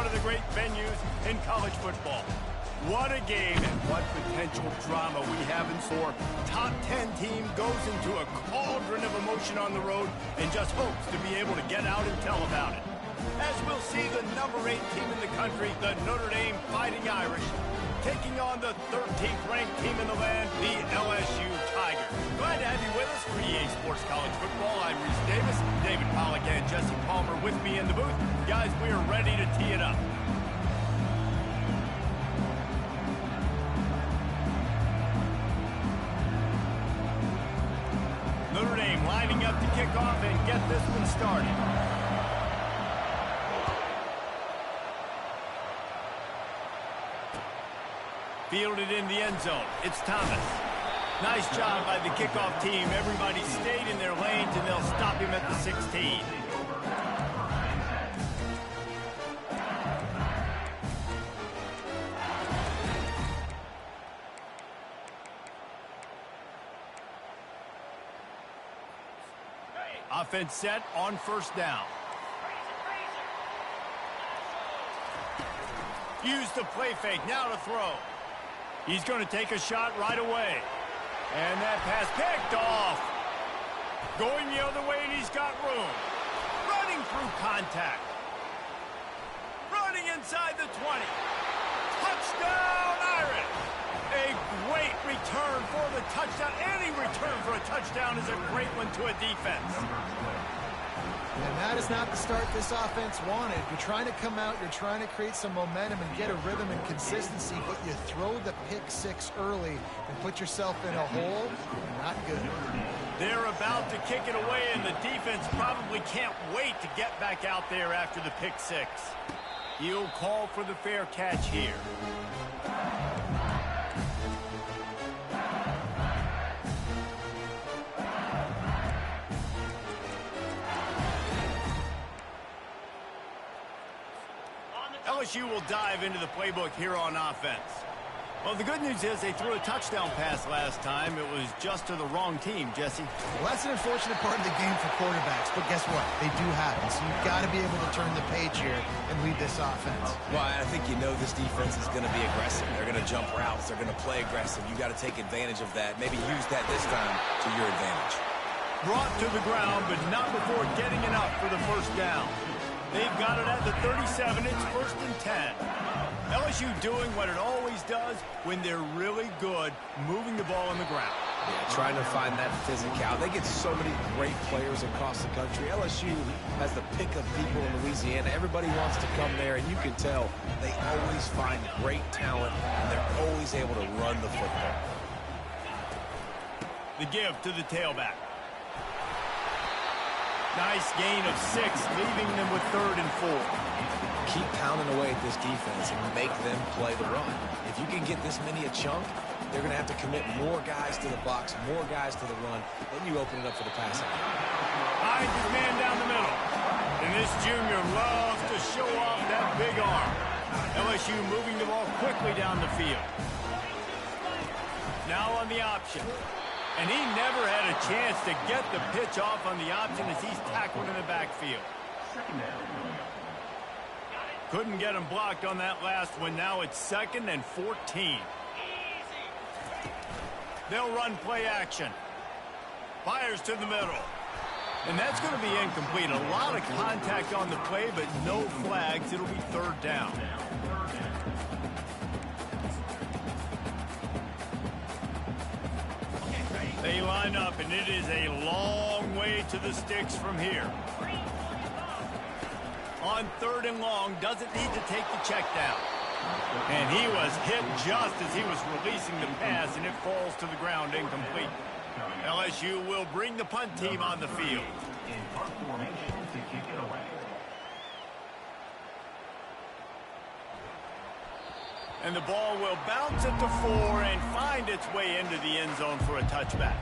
of the great venues in college football. What a game and what potential drama we have in store. Top 10 team goes into a cauldron of emotion on the road and just hopes to be able to get out and tell about it. As we'll see the number 8 team in the country, the Notre Dame Fighting Irish, taking on the 13th ranked team in the land, the LSU Tigers. Glad to have you with us for EA Sports College Football. I'm Reese Davis, David Pollack and Jesse Palmer with me in the booth. Guys, we are ready to tee it up. Notre Dame lining up to kick off and get this one started. Fielded in the end zone. It's Thomas. Nice job by the kickoff team. Everybody stayed in their lanes, and they'll stop him at the 16. Offense set on first down. Use the play fake. Now to throw. He's going to take a shot right away. And that pass picked off. Going the other way, and he's got room. Running through contact. Running inside the 20. Touchdown, Irish. A great return for the touchdown. Any return for a touchdown is a great one to a defense. And that is not the start this offense wanted. You're trying to come out, you're trying to create some momentum and get a rhythm and consistency, but you throw the pick six early and put yourself in a hole. Not good. They're about to kick it away, and the defense probably can't wait to get back out there after the pick six. He'll call for the fair catch here. LSU will dive into the playbook here on offense. Well, the good news is they threw a touchdown pass last time. It was just to the wrong team, Jesse. Well, that's an unfortunate part of the game for quarterbacks, but guess what? They do happen, so you've got to be able to turn the page here and lead this offense. Well, I think you know this defense is going to be aggressive. They're going to jump routes. They're going to play aggressive. You got to take advantage of that. Maybe use that this time to your advantage. Brought to the ground, but not before getting enough for the first down. They've got it at the 37. It's 1st and 10. LSU doing what it always does when they're really good, moving the ball on the ground. Yeah, trying to find that physicality. They get so many great players across the country. LSU has the pick of people in Louisiana. Everybody wants to come there, and you can tell they always find great talent, and they're always able to run the football. The give to the tailback. Nice gain of 6, leaving them with 3rd and 4. Keep pounding away at this defense and make them play the run. If you can get this many a chunk, they're going to have to commit more guys to the box, more guys to the run. Then you open it up for the passing. Finds his man down the middle. And this junior loves to show off that big arm. LSU moving the ball quickly down the field. Now on the option. And he never had a chance to get the pitch off on the option as he's tackled in the backfield. Couldn't get him blocked on that last one. Now it's 2nd and 14. They'll run play action. Fires to the middle. And that's going to be incomplete. A lot of contact on the play, but no flags. It'll be 3rd down. They line up, and it is a long way to the sticks from here. On 3rd and long, doesn't need to take the check down. And he was hit just as he was releasing the pass, and it falls to the ground incomplete. LSU will bring the punt team on the field. And the ball will bounce it to 4 and find its way into the end zone for a touchback.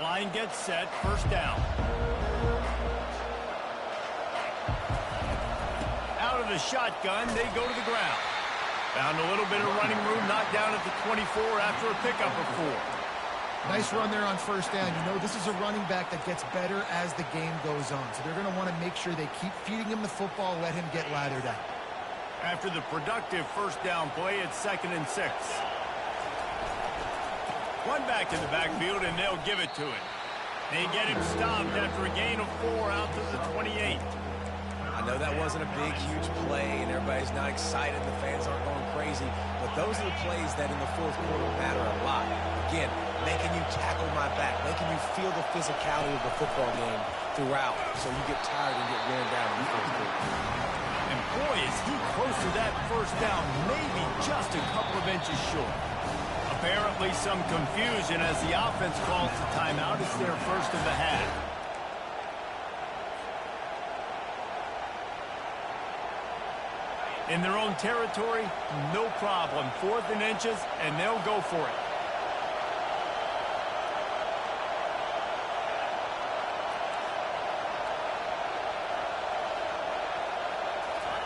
Line gets set, 1st down. Out of the shotgun, they go to the ground. Found a little bit of running room, knocked down at the 24 after a pickup of 4. Nice run there on 1st down. You know, this is a running back that gets better as the game goes on. So they're going to want to make sure they keep feeding him the football, let him get lathered up. After the productive first down play, it's 2nd and 6. One back in the backfield, and they'll give it to him. They get him stopped after a gain of 4 out to the 28. I know that wasn't a big, huge play, and everybody's not excited. The fans aren't going crazy. But those are the plays that in the fourth quarter matter a lot. Again, making you tackle my back, making you feel the physicality of the football game throughout, so you get tired and get worn down in the fourth quarter. And boy, is he close to that first down, maybe just a couple of inches short. Apparently some confusion as the offense calls the timeout. It's their first of the half. In their own territory, no problem. 4th and inches, and they'll go for it.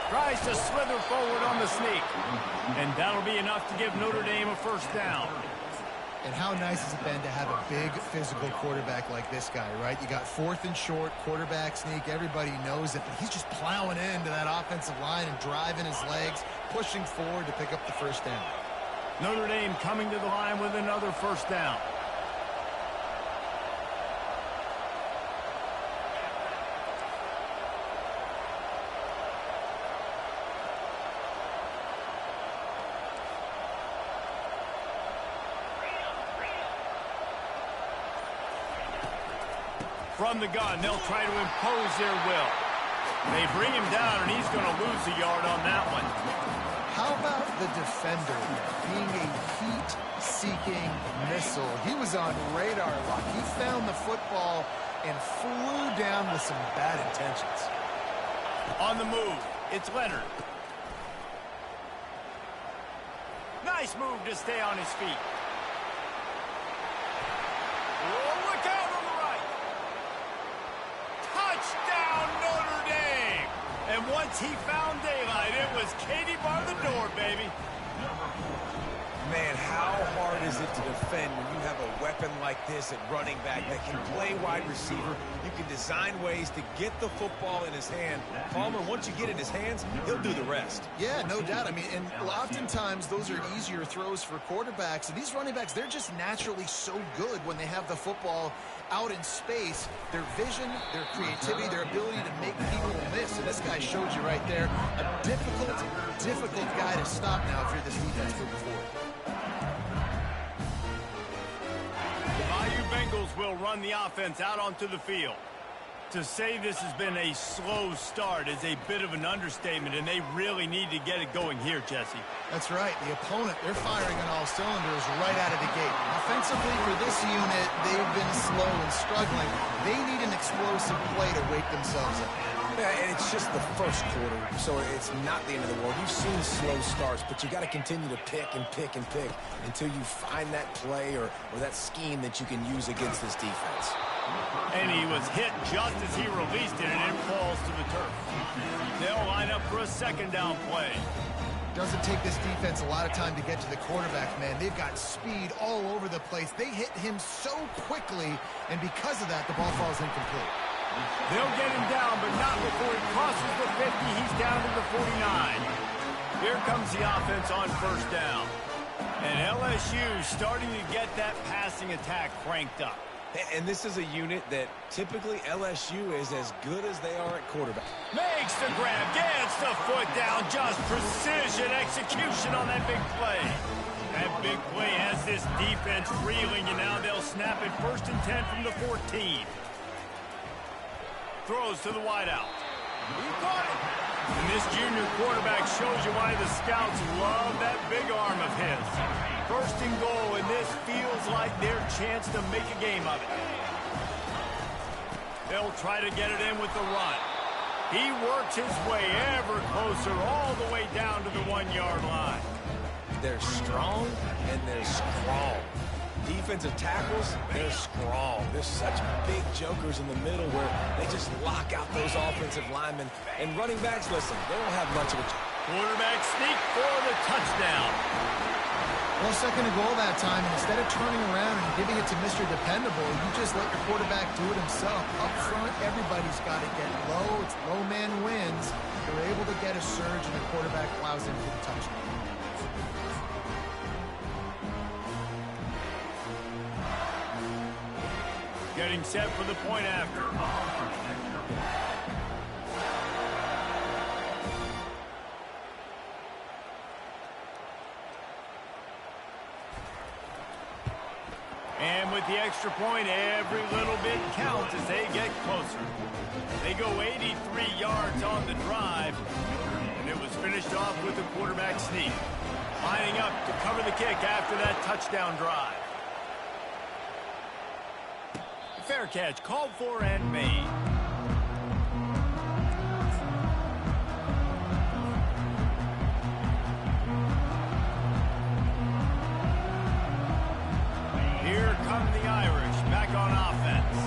Tries to slither forward on the sneak. And that'll be enough to give Notre Dame a first down. And how nice has it been to have a big physical quarterback like this guy, right? You got 4th and short, quarterback sneak. Everybody knows it, but he's just plowing into that offensive line and driving his legs, pushing forward to pick up the first down. Notre Dame coming to the line with another first down. From the gun, they'll try to impose their will. They bring him down, and he's going to lose a yard on that one. How about the defender being a heat-seeking missile? He was on radar lock. He found the football and flew down with some bad intentions. On the move, it's Leonard. Nice move to stay on his feet. Oh, look out on the right. Touchdown, Notre Dame. And once he found daylight, it was Katie bar the door, baby. Man, how hard is it to defend when you have a weapon like this at running back that can play wide receiver? You can design ways to get the football in his hand. Palmer, once you get it in his hands, he'll do the rest. Yeah, no doubt. I mean, and oftentimes those are easier throws for quarterbacks. And these running backs, they're just naturally so good when they have the football out in space. Their vision, their creativity, their ability to make people miss. And this guy showed you right there, a difficult guy to stop now if you're this defense moving forward. Bengals will run the offense out onto the field. To say this has been a slow start is a bit of an understatement, and they really need to get it going here, Jesse. That's right. The opponent, they're firing on all cylinders right out of the gate. Offensively, for this unit, they've been slow and struggling. They need an explosive play to wake themselves up. Yeah, and it's just the first quarter, so it's not the end of the world. You've seen slow starts, but you got to continue to pick and pick and pick until you find that play or that scheme that you can use against this defense. And he was hit just as he released it, and it falls to the turf. They'll line up for a second down play. Doesn't take this defense a lot of time to get to the quarterback, man. They've got speed all over the place. They hit him so quickly, and because of that, the ball falls incomplete. They'll get him down, but not before he crosses the 50. He's down to the 49. Here comes the offense on first down. And LSU starting to get that passing attack cranked up. And this is a unit that typically LSU is as good as they are at quarterback. Makes the grab, gets the foot down, just precision execution on that big play. That big play has this defense reeling, and now they'll snap it 1st and 10 from the 14. Throws to the wideout. He caught it. And this junior quarterback shows you why the scouts love that big arm of his. 1st and goal, and this feels like their chance to make a game of it. They'll try to get it in with the run. He works his way ever closer all the way down to the 1-yard line. They're strong and they're strong. Defensive tackles, they're strong. There's such big jokers in the middle where they just lock out those offensive linemen. And running backs, listen, they don't have much of a... Quarterback sneak for the touchdown. Well, second and goal that time, and instead of turning around and giving it to Mr. Dependable, you just let your quarterback do it himself. Up front, everybody's got to get low. It's low man wins. They're able to get a surge, and the quarterback plows in for the touchdown. Getting set for the point after. And with the extra point, every little bit counts as they get closer. They go 83 yards on the drive, and it was finished off with a quarterback sneak. Lining up to cover the kick after that touchdown drive. Fair catch called for and made. Here come the Irish back on offense.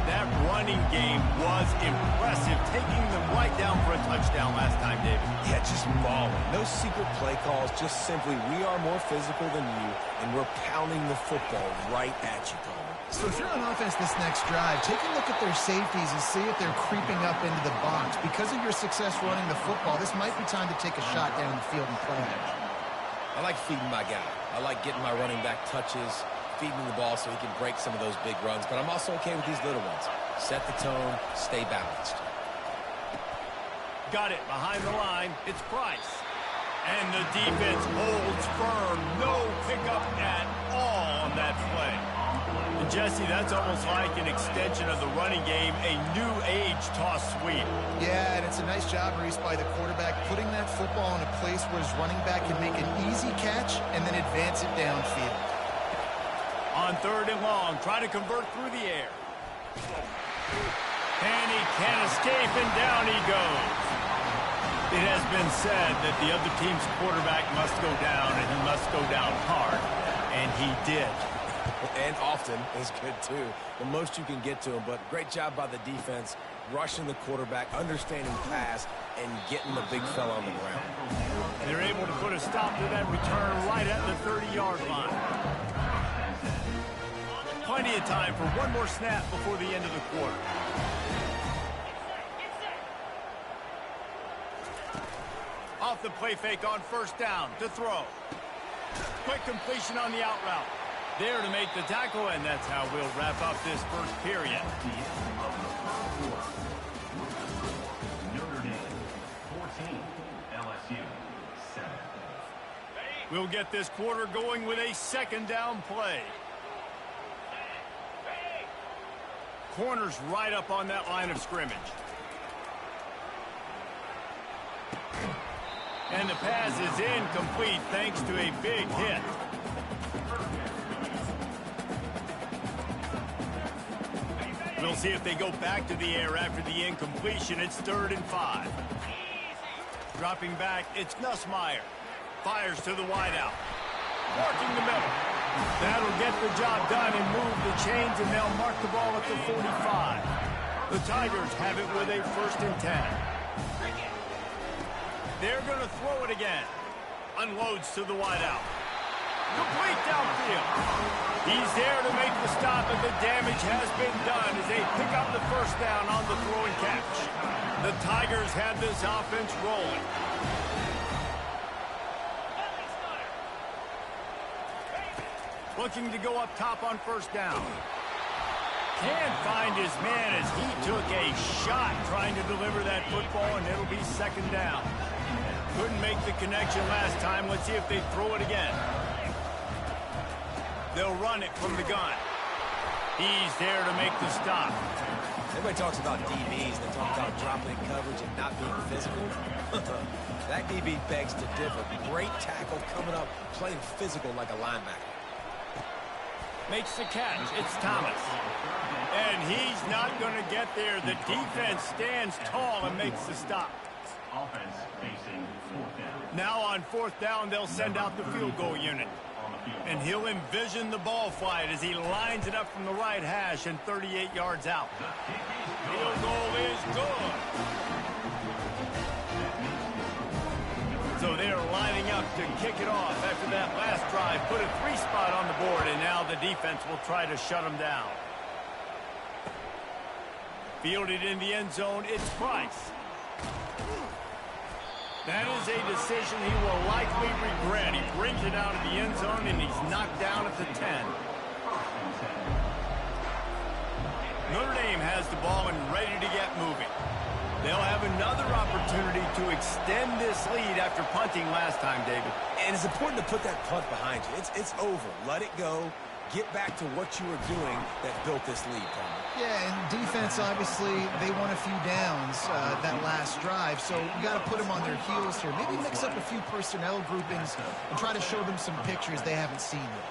That running game was impressive, taking them right down for a touchdown last time, David. Yeah, just mauling. No secret play calls, just simply we are more physical than you, and we're pounding the football right at you, Coleman. So if you're on offense this next drive, take a look at their safeties and see if they're creeping up into the box. Because of your success running the football, this might be time to take a shot down the field and play action. I like feeding my guy. I like getting my running back touches, feeding the ball so he can break some of those big runs. But I'm also okay with these little ones. Set the tone, stay balanced. Got it behind the line. It's Price. And the defense holds firm. No pickup at all on that play. And Jesse, that's almost like an extension of the running game, a new age toss sweep. Yeah, and it's a nice job, Reese, by the quarterback, putting that football in a place where his running back can make an easy catch and then advance it downfield. On third and long, try to convert through the air. And he can't escape, and down he goes. It has been said that the other team's quarterback must go down, and he must go down hard. And he did. And often is good, too. The most you can get to him, but great job by the defense, rushing the quarterback, understanding pass, and getting the big fella on the ground. They're able to put a stop to that return right at the 30-yard line. Plenty of time for one more snap before the end of the quarter. Off the play fake on first down to throw. Quick completion on the out route. There to make the tackle, and that's how we'll wrap up this first period. Notre Dame 14, LSU 7. We'll get this quarter going with a second down play. Corners right up on that line of scrimmage. And the pass is incomplete thanks to a big hit. We'll see if they go back to the air after the incompletion. It's 3rd and 5. Dropping back, it's Nussmeier. Fires to the wideout. Marking the middle. That'll get the job done and move the chains, and they'll mark the ball at the 45. The Tigers have it with a 1st and 10. They're going to throw it again. Unloads to the wideout. Complete downfield. He's there to make the stop, and the damage has been done as they pick up the 1st down on the throw and catch. The Tigers have this offense rolling. Looking to go up top on 1st down. Can't find his man as he took a shot trying to deliver that football, and it'll be 2nd down. Couldn't make the connection last time. Let's see if they throw it again. They'll run it from the gun. He's there to make the stop. Everybody talks about DBs. They talk about dropping coverage and not being physical. That DB begs to differ. Great tackle coming up, playing physical like a linebacker. Makes the catch. It's Thomas. And he's not going to get there. The defense stands tall and makes the stop. Offense facing 4th down. Now on 4th down, they'll send out the field goal unit. And he'll envision the ball flight as he lines it up from the right hash and 38 yards out. Field goal is good. So they're lining up to kick it off after that last drive. Put a 3 spot on the board, and now the defense will try to shut them down. Fielded in the end zone, it's Price. That is a decision he will likely regret. He brings it out of the end zone, and he's knocked down at the 10. Notre Dame has the ball and ready to get moving. They'll have another opportunity to extend this lead after punting last time, David. And it's important to put that punt behind you. It's over. Let it go. Get back to what you were doing that built this lead, Palmer. Yeah, and defense, obviously, they won a few downs that last drive, so you got to put them on their heels here. Maybe mix up a few personnel groupings and try to show them some pictures they haven't seen yet.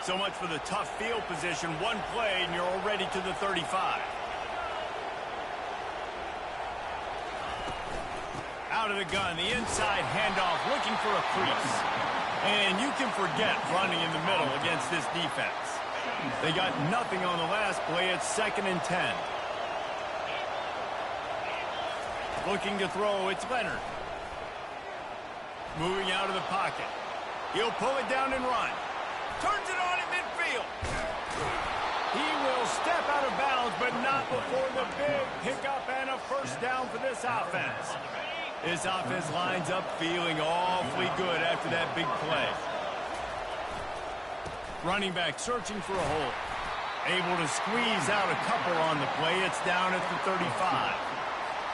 So much for the tough field position. One play, and you're already to the 35. Out of the gun, the inside handoff, looking for a crease. And you can forget running in the middle against this defense. They got nothing on the last play. It's 2nd and 10. Looking to throw, it's Leonard. Moving out of the pocket. He'll pull it down and run. Turns it on in midfield. He will step out of bounds, but not before the big pickup and a first down for this offense. This offense lines up feeling awfully good after that big play. Running back searching for a hole. Able to squeeze out a couple on the play. It's down at the 35.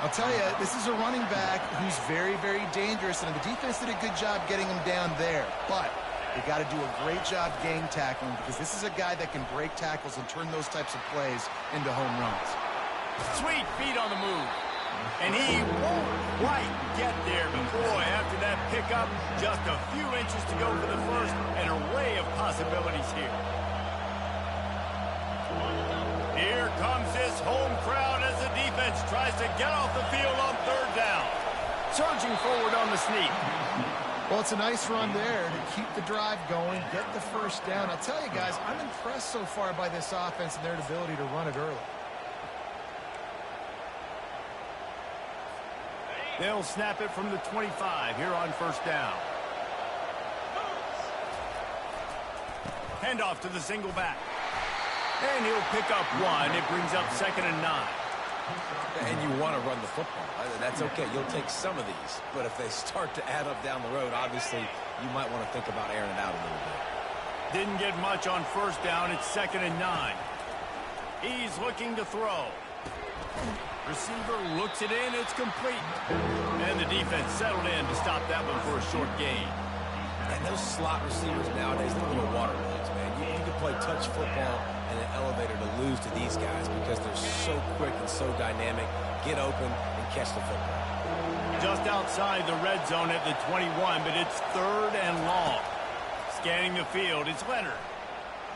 I'll tell you, this is a running back who's very, very dangerous, and the defense did a good job getting him down there. But they got to do a great job game tackling, because this is a guy that can break tackles and turn those types of plays into home runs. Sweet feet on the move. And he won't quite get there, but boy, after that pickup, just a few inches to go for the first, an array of possibilities here. Here comes this home crowd as the defense tries to get off the field on 3rd down. Surging forward on the sneak. Well, it's a nice run there to keep the drive going, get the first down. I'll tell you guys, I'm impressed so far by this offense and their ability to run it early. They'll snap it from the 25 here on 1st down. Handoff to the single back. And he'll pick up 1. It brings up 2nd and 9. And you want to run the football. That's okay. You'll take some of these. But if they start to add up down the road, obviously, you might want to think about airing it out a little bit. Didn't get much on 1st down. It's 2nd and 9. He's looking to throw. Receiver looks it in. It's complete. And the defense settled in to stop that one for a short gain. And those slot receivers nowadays, they're little water balloons, man. You can play touch football in an elevator to lose to these guys because they're so quick and so dynamic. Get open and catch the football. Just outside the red zone at the 21, but it's 3rd and long. Scanning the field, it's Leonard.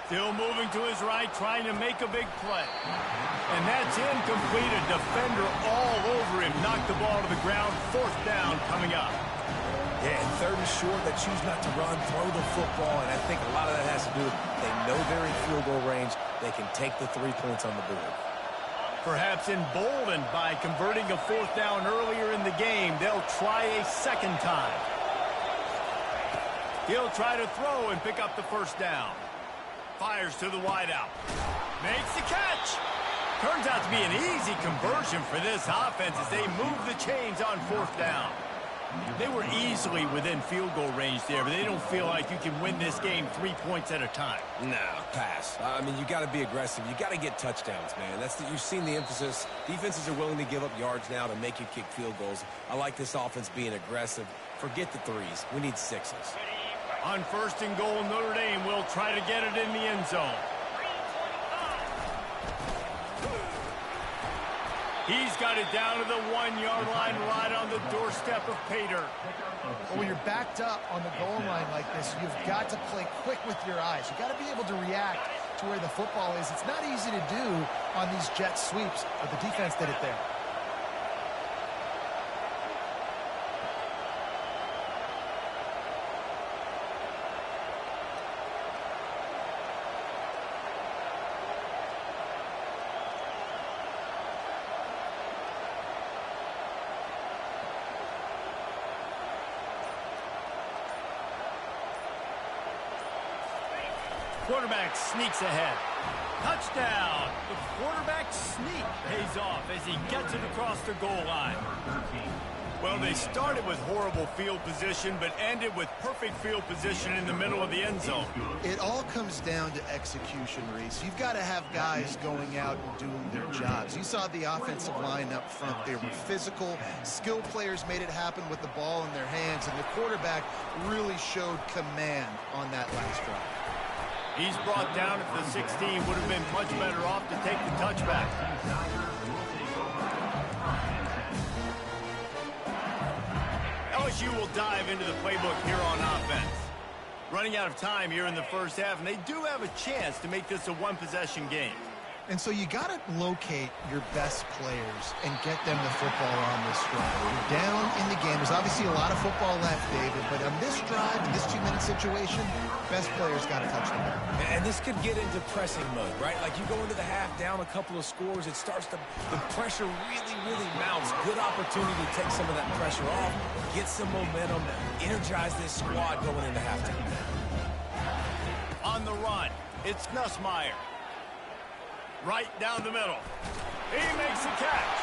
Still moving to his right, trying to make a big play. And that's incomplete. A defender all over him. Knocked the ball to the ground. 4th down coming up. Yeah, and 3rd and short, they choose not to run, throw the football, and I think a lot of that has to do with they know they're in field goal range. They can take the 3 points on the board. Perhaps emboldened by converting a 4th down earlier in the game, they'll try a 2nd time. He'll try to throw and pick up the 1st down. Fires to the wideout. Makes the catch. Turns out to be an easy conversion for this offense as they move the chains on 4th down. They were easily within field goal range there, but they don't feel like you can win this game 3 points at a time. No, pass. I mean, you got to be aggressive. You got to get touchdowns, man. You've seen the emphasis. Defenses are willing to give up yards now to make you kick field goals. I like this offense being aggressive. Forget the 3s. We need 6s. On 1st and goal, Notre Dame will try to get it in the end zone. He's got it down to the 1-yard line right on the doorstep of Pater. Well, when you're backed up on the goal line like this, you've got to play quick with your eyes. You've got to be able to react to where the football is. It's not easy to do on these jet sweeps, but the defense did it there. Quarterback sneaks ahead. Touchdown! The quarterback sneak pays off as he gets it across the goal line. Well, they started with horrible field position, but ended with perfect field position in the middle of the end zone. It all comes down to execution, Reese. You've got to have guys going out and doing their jobs. You saw the offensive line up front. They were physical. Skill players made it happen with the ball in their hands, and the quarterback really showed command on that last drive. He's brought down at the 16. Would have been much better off to take the touchback. LSU will dive into the playbook here on offense. Running out of time here in the first half, and they do have a chance to make this a one-possession game. And so you got to locate your best players and get them the football on this drive. You're down in the game. There's obviously a lot of football left, David, but on this drive, in this 2-minute situation, best players got to touch the ball. And this could get into pressing mode, right? Like you go into the half down a couple of scores, it starts to, the pressure really mounts. Good opportunity to take some of that pressure off, get some momentum, energize this squad going into halftime. On the run, it's Nussmeier. Right down the middle. He makes the catch.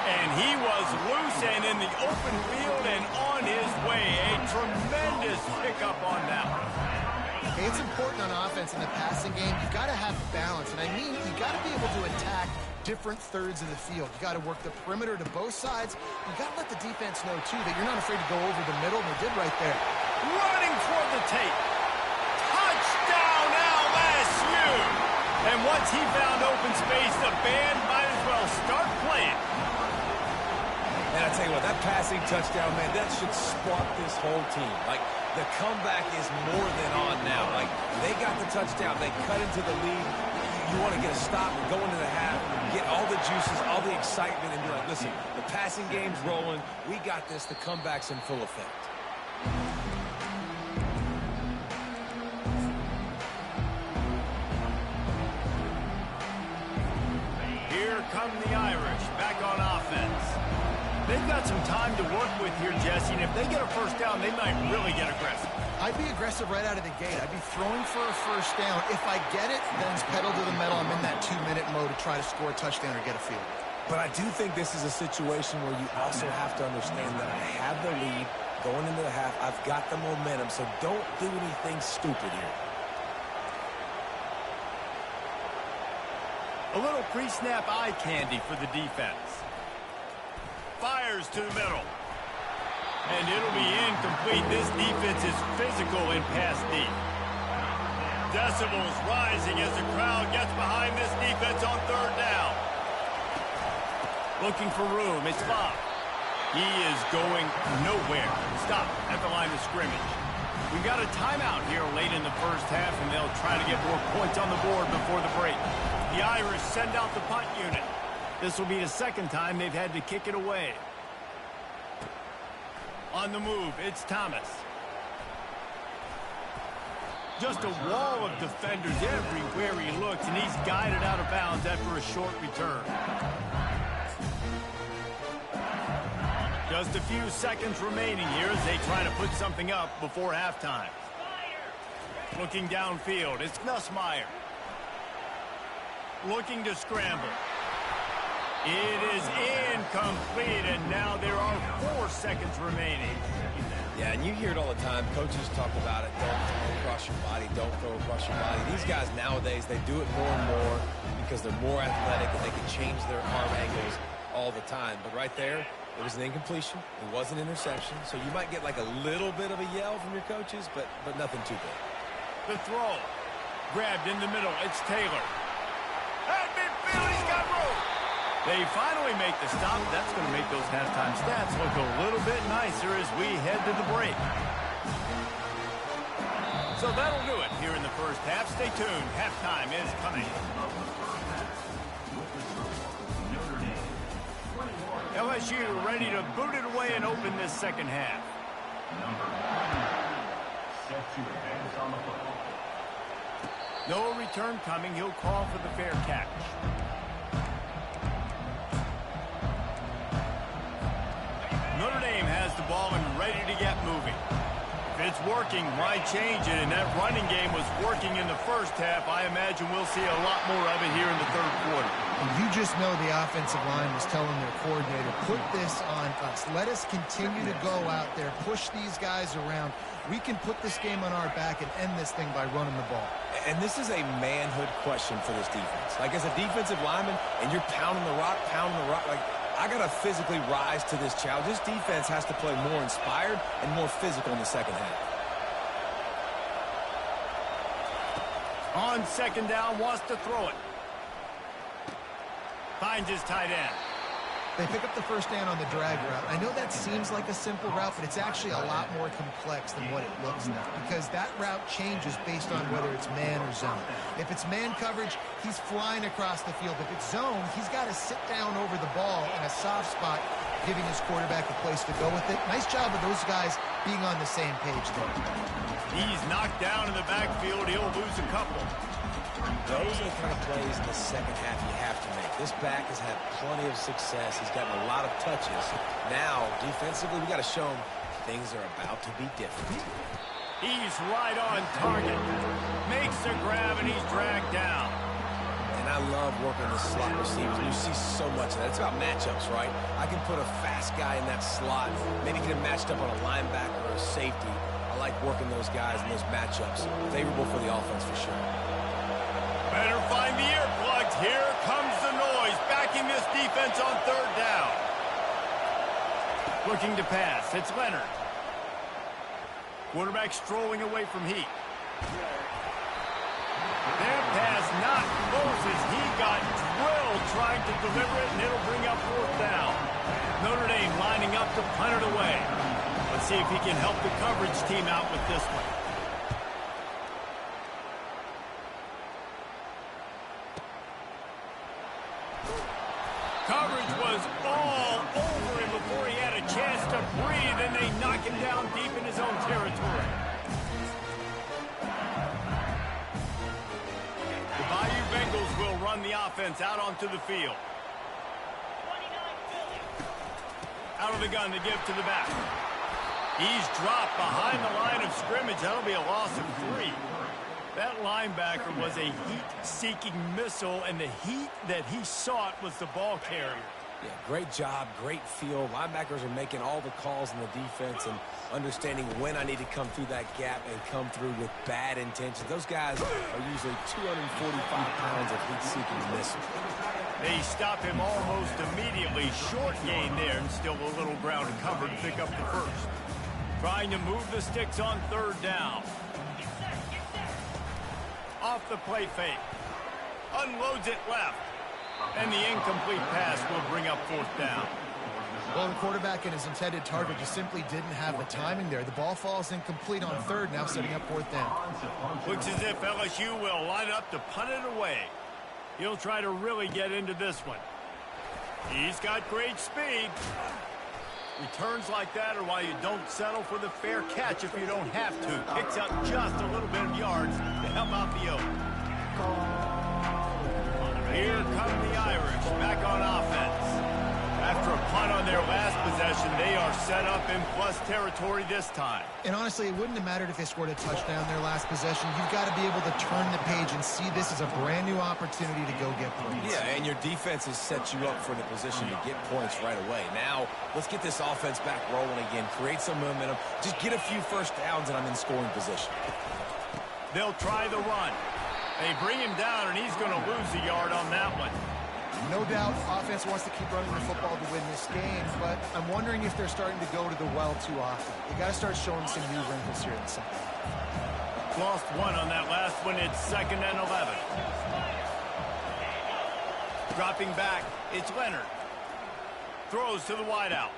And he was loose and in the open field and on his way. A tremendous pickup on that one. Hey, it's important on offense in the passing game. You got to have balance. And I mean, you got to be able to attack different thirds of the field. You got to work the perimeter to both sides. You got to let the defense know, too, that you're not afraid to go over the middle. And they did right there. Running toward the tape. Touchdown, LSU! And once he found open space, the band might as well start playing. And I tell you what, that passing touchdown, man, that should spark this whole team. Like, the comeback is more than on now. Like, they got the touchdown. They cut into the lead. You want to get a stop and go into the half, get all the juices, all the excitement, and be like, listen, the passing game's rolling. We got this. The comeback's in full effect. Come the Irish, back on offense. They've got some time to work with here, Jesse, and if they get a first down, they might really get aggressive. I'd be aggressive right out of the gate. I'd be throwing for a first down. If I get it, then it's pedal to the metal. I'm in that 2-minute mode to try to score a touchdown or get a field. But I do think this is a situation where you also have to understand that I have the lead going into the half. I've got the momentum, so don't do anything stupid here. A little pre-snap eye candy for the defense. Fires to the middle. And it'll be incomplete. This defense is physical in pass deep. Decibels rising as the crowd gets behind this defense on third down. Looking for room. It's Bob. He is going nowhere. Stop at the line of scrimmage. We've got a timeout here late in the first half, and they'll try to get more points on the board before the break. The Irish send out the punt unit. This will be the second time they've had to kick it away. On the move, it's Thomas. Just a wall of defenders everywhere he looks, and he's guided out of bounds after a short return. Just a few seconds remaining here as they try to put something up before halftime. Looking downfield, it's Nussmeier. Looking to scramble. It is incomplete, and now there are 4 seconds remaining. Yeah, and you hear it all the time. Coaches talk about it. Don't throw across your body. Don't throw across your body. These guys nowadays, they do it more and more because they're more athletic and they can change their arm angles all the time. But right there, it was an incompletion. It was an interception. So you might get like a little bit of a yell from your coaches, but nothing too big. The throw. Grabbed in the middle. It's Taylor. At midfield, he's got room. They finally make the stop. That's going to make those halftime stats look a little bit nicer as we head to the break. So that'll do it here in the first half. Stay tuned. Halftime is coming. LSU ready to boot it away and open this second half. Set to advance on the football. No return coming. He'll call for the fair catch. Notre Dame has the ball and ready to get moving. It's working. Why change it? And that running game was working in the first half. I imagine we'll see a lot more of it here in the third quarter. And you just know the offensive line was telling their coordinator, put this on us. Let us continue to go out there, push these guys around. We can put this game on our back and end this thing by running the ball. And this is a manhood question for this defense. Like, as a defensive lineman, and you're pounding the rock, like, I got to physically rise to this challenge. This defense has to play more inspired and more physical in the second half. On second down, wants to throw it. Finds his tight end. They pick up the first down on the drag route. I know that seems like a simple route, but it's actually a lot more complex than what it looks like, because that route changes based on whether it's man or zone. If it's man coverage, he's flying across the field. If it's zone, he's got to sit down over the ball in a soft spot, giving his quarterback a place to go with it. Nice job of those guys being on the same page there. He's knocked down in the backfield. He'll lose a couple. Those are the kind of plays in the second half you have to make. This back has had plenty of success. He's gotten a lot of touches. Now, defensively, we got to show him things are about to be different. He's right on target. Makes a grab, and he's dragged down. And I love working the slot receivers. You see so much of that. It's about matchups, right? I can put a fast guy in that slot, maybe get him matched up on a linebacker or a safety. I like working those guys in those matchups. Favorable for the offense for sure. Better find the earplugs. Here comes the noise, backing this defense on third down. Looking to pass. It's Leonard. Quarterback strolling away from Heat. That pass not Moses. He got drilled trying to deliver it, and it'll bring up fourth down. Notre Dame lining up to punt it away. Let's see if he can help the coverage team out with this one. Coverage was all over him before he had a chance to breathe, and they knock him down deep in his own territory. The Bayou Bengals will run the offense out onto the field. Out of the gun to give to the back. He's dropped behind the line of scrimmage. That'll be a loss of 3. That linebacker was a heat-seeking missile, and the heat that he sought was the ball carrier. Yeah, great job, great feel. Linebackers are making all the calls in the defense and understanding when I need to come through that gap and come through with bad intentions. Those guys are usually 245 pounds of heat-seeking missile. They stop him almost immediately. Short gain there, and still a little ground to cover to pick up the first. Trying to move the sticks on third down. Off the play fake. Unloads it left. And the incomplete pass will bring up fourth down. Well, the quarterback and his intended target just simply didn't have the timing there. The ball falls incomplete on third, now setting up fourth down. Looks as if LSU will line up to punt it away. He'll try to really get into this one. He's got great speed. Returns like that are why you don't settle for the fair catch if you don't have to. Picks up just a little bit of yards to help out the Oak. Here come the Irish back on offense. After a punt on their last possession, they are set up in plus territory this time. And honestly, it wouldn't have mattered if they scored a touchdown their last possession. You've got to be able to turn the page and see this as a brand new opportunity to go get points. Yeah, and your defense has set you up for the position to get points right away. Now, let's get this offense back rolling again, create some momentum, just get a few first downs, and I'm in scoring position. They'll try the run. They bring him down, and he's going to lose a yard on that one. No doubt, offense wants to keep running the football to win this game, but I'm wondering if they're starting to go to the well too often. They got to start showing some new wrinkles here in the second. Lost one on that last one. It's 2nd and 11. Dropping back, it's Leonard. Throws to the wideout.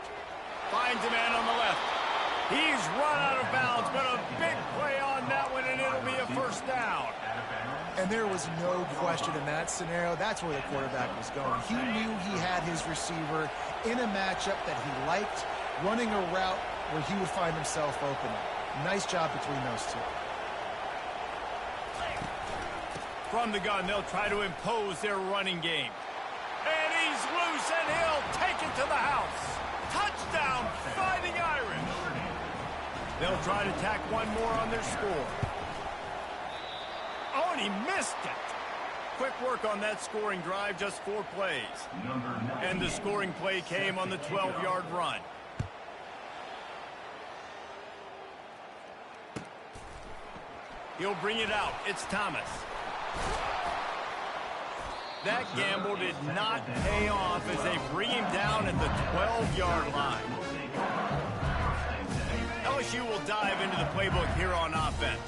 Finds a man on the left. He's run out of bounds, but a big play on that one, and it'll be a first down. And there was no question in that scenario. That's where the quarterback was going. He knew he had his receiver in a matchup that he liked, running a route where he would find himself open. Nice job between those two. From the gun, they'll try to impose their running game. And he's loose, and he'll take it to the house. Touchdown, Fighting Irish. They'll try to tack one more on their score. Oh, and he missed it. Quick work on that scoring drive, just 4 plays. And the scoring play came on the 12-yard run. He'll bring it out. It's Thomas. That gamble did not pay off as they bring him down at the 12-yard line. LSU will dive into the playbook here on offense.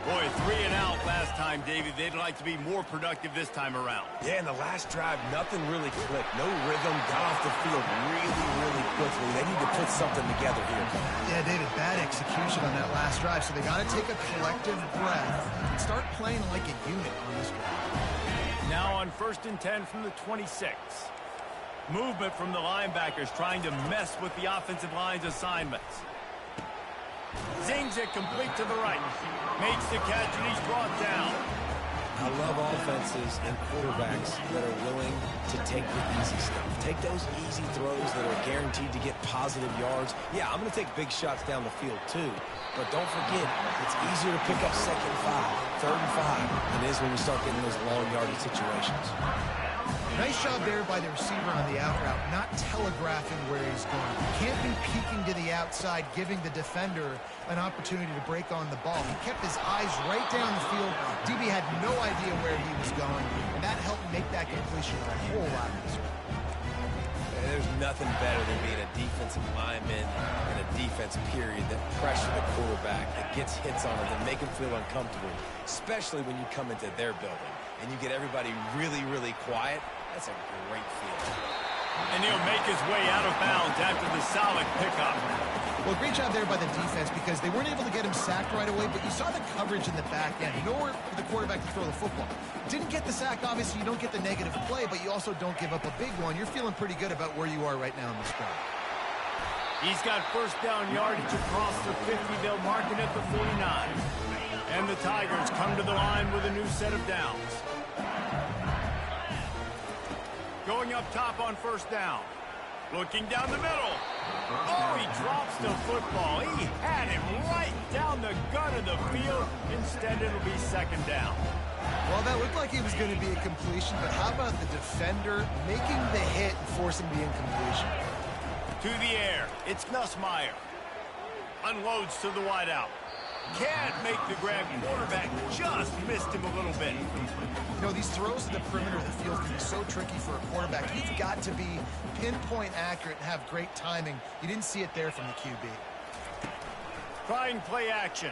Boy, 3 and out last time, David. They'd like to be more productive this time around. Yeah, in the last drive, nothing really clicked. No rhythm, got off the field really quickly. They need to put something together here. Yeah, David, bad execution on that last drive, so they got to take a collective breath and start playing like a unit on this drive. Now on 1st and 10 from the 26. Movement from the linebackers trying to mess with the offensive line's assignments. Zings it complete to the right. Makes the catch and he's brought down. I love offenses and quarterbacks that are willing to take the easy stuff. Take those easy throws that are guaranteed to get positive yards. Yeah, I'm going to take big shots down the field too. But don't forget, it's easier to pick up 2nd and 5, 3rd and 5 than it is when you start getting those long yardage situations. Nice job there by the receiver on the out route, not telegraphing where he's going. He can't be peeking to the outside, giving the defender an opportunity to break on the ball. He kept his eyes right down the field. DB had no idea where he was going, and that helped make that completion a whole lot easier. There's nothing better than being a defensive lineman in a defense period that pressure the quarterback, that gets hits on him, that make him feel uncomfortable, especially when you come into their building and you get everybody really quiet. That's a great feeling. And he'll make his way out of bounds after the solid pickup. Well, great job there by the defense because they weren't able to get him sacked right away, but you saw the coverage in the back end. Nowhere for the quarterback to throw the football. Didn't get the sack, obviously you don't get the negative play, but you also don't give up a big one. You're feeling pretty good about where you are right now in this drive. He's got 1st down yardage across the 50. They'll mark it at the 49. And the Tigers come to the line with a new set of downs. Going up top on 1st down. Looking down the middle. Oh, he drops the football. He had him right down the gut of the field. Instead, it'll be 2nd down. Well, that looked like it was going to be a completion, but how about the defender making the hit and forcing the incompletion? To the air. It's Nussmeier. Unloads to the wideout. Can't make the grab. Quarterback just missed him a little bit. You know, these throws to the perimeter of the field can be so tricky for a quarterback. You've got to be pinpoint accurate and have great timing. You didn't see it there from the QB. Trying play action.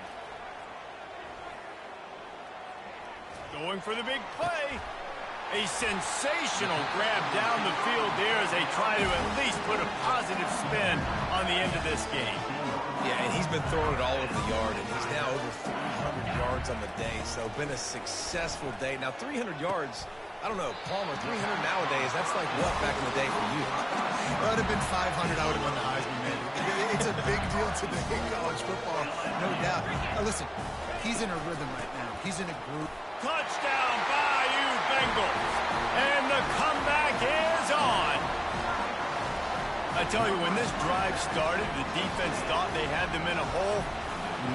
Going for the big play. A sensational grab down the field there as they try to at least put a positive spin on the end of this game. Yeah, and he's been throwing it all over the yard, and he's now over 300 yards on the day, so been a successful day. Now, 300 yards, I don't know, Palmer, 300 nowadays, that's like what back in the day for you? That would have been 500. I would have won the Heisman, man. It's a big deal today in college football, no doubt. Now, listen, he's in a rhythm right now. He's in a group. Touchdown, Bayou Bengals. And the comeback is on. I tell you, when this drive started, the defense thought they had them in a hole.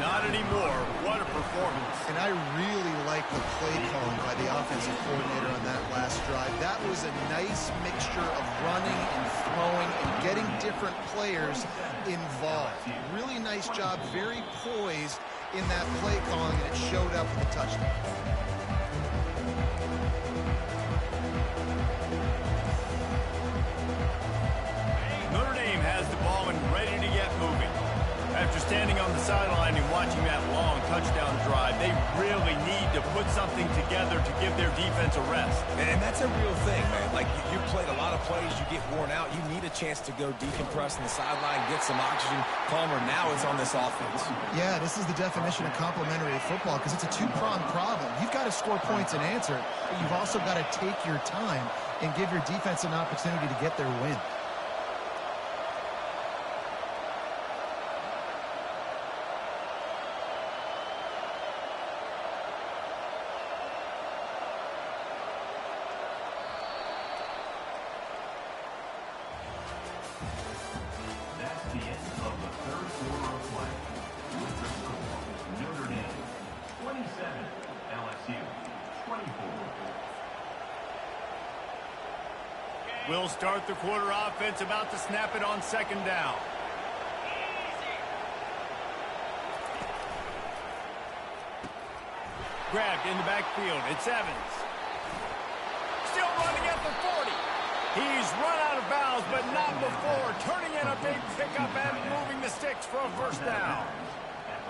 Not anymore. What a performance. And I really like the play calling by the offensive coordinator on that last drive. That was a nice mixture of running and throwing and getting different players involved. Really nice job, very poised in that play calling, and it showed up with a touchdown. Notre Dame has the ball and ready to get moving. After standing on the sideline and watching that long touchdown drive, they really need to put something together to give their defense a rest. And that's a real thing, man. Like, you played a lot of plays, you get worn out, you need a chance to go decompress on the sideline, get some oxygen. Palmer, now it's on this offense. Yeah, this is the definition of complementary football because it's a two-pronged problem. You've got to score points and answer, but you've also got to take your time and give your defense an opportunity to get their win. We'll start the quarter offense, about to snap it on second down. Grabbed in the backfield. It's Evans. Still running at the 40. He's run out of bounds, but not before turning in a big pickup and moving the sticks for a first down.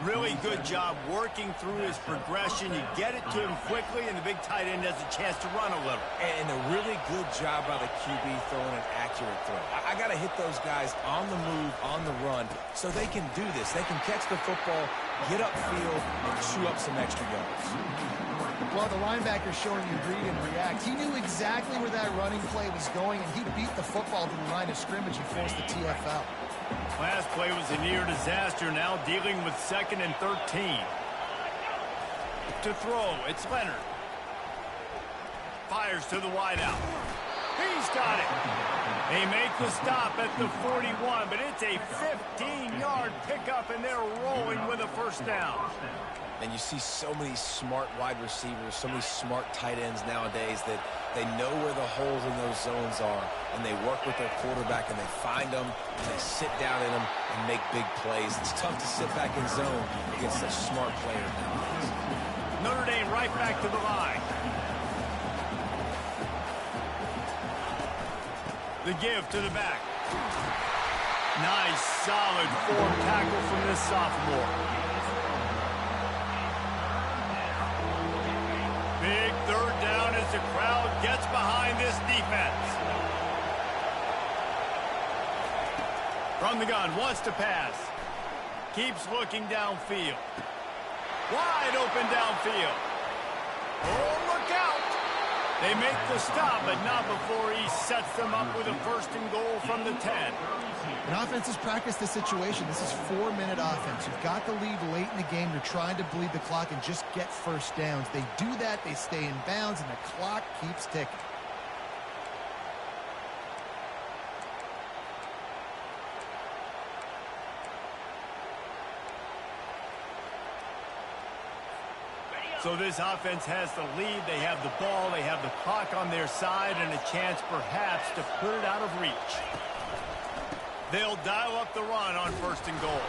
Really good job working through his progression. You get it to him quickly, and the big tight end has a chance to run a little. And a really good job by the QB throwing an accurate throw. I got to hit those guys on the move, on the run, so they can do this. They can catch the football, get upfield, and chew up some extra yards. Well, the linebacker's showing you read and react. He knew exactly where that running play was going, and he beat the football to the line of scrimmage and forced the TFL. Last play was a near disaster, now dealing with 2nd and 13. To throw, it's Leonard. Fires to the wideout. He's got it. They make the stop at the 41, but it's a 15-yard pickup, and they're rolling with a first down. And you see so many smart wide receivers, so many smart tight ends nowadays that they know where the holes in those zones are, and they work with their quarterback, and they find them, and they sit down in them and make big plays. It's tough to sit back in zone against such smart players nowadays. Notre Dame right back to the line. The give to the back. Nice, solid form tackle from this sophomore. Big third down as the crowd gets behind this defense. From the gun, wants to pass. Keeps looking downfield. Wide open downfield. Oh, look out! They make the stop, but not before he sets them up with a 1st and goal from the 10. And offenses practice the situation. This is 4-minute offense. You've got the lead late in the game. You're trying to bleed the clock and just get first downs. They do that, they stay in bounds, and the clock keeps ticking. So this offense has the lead. They have the ball. They have the clock on their side and a chance perhaps to put it out of reach. They'll dial up the run on 1st and goal.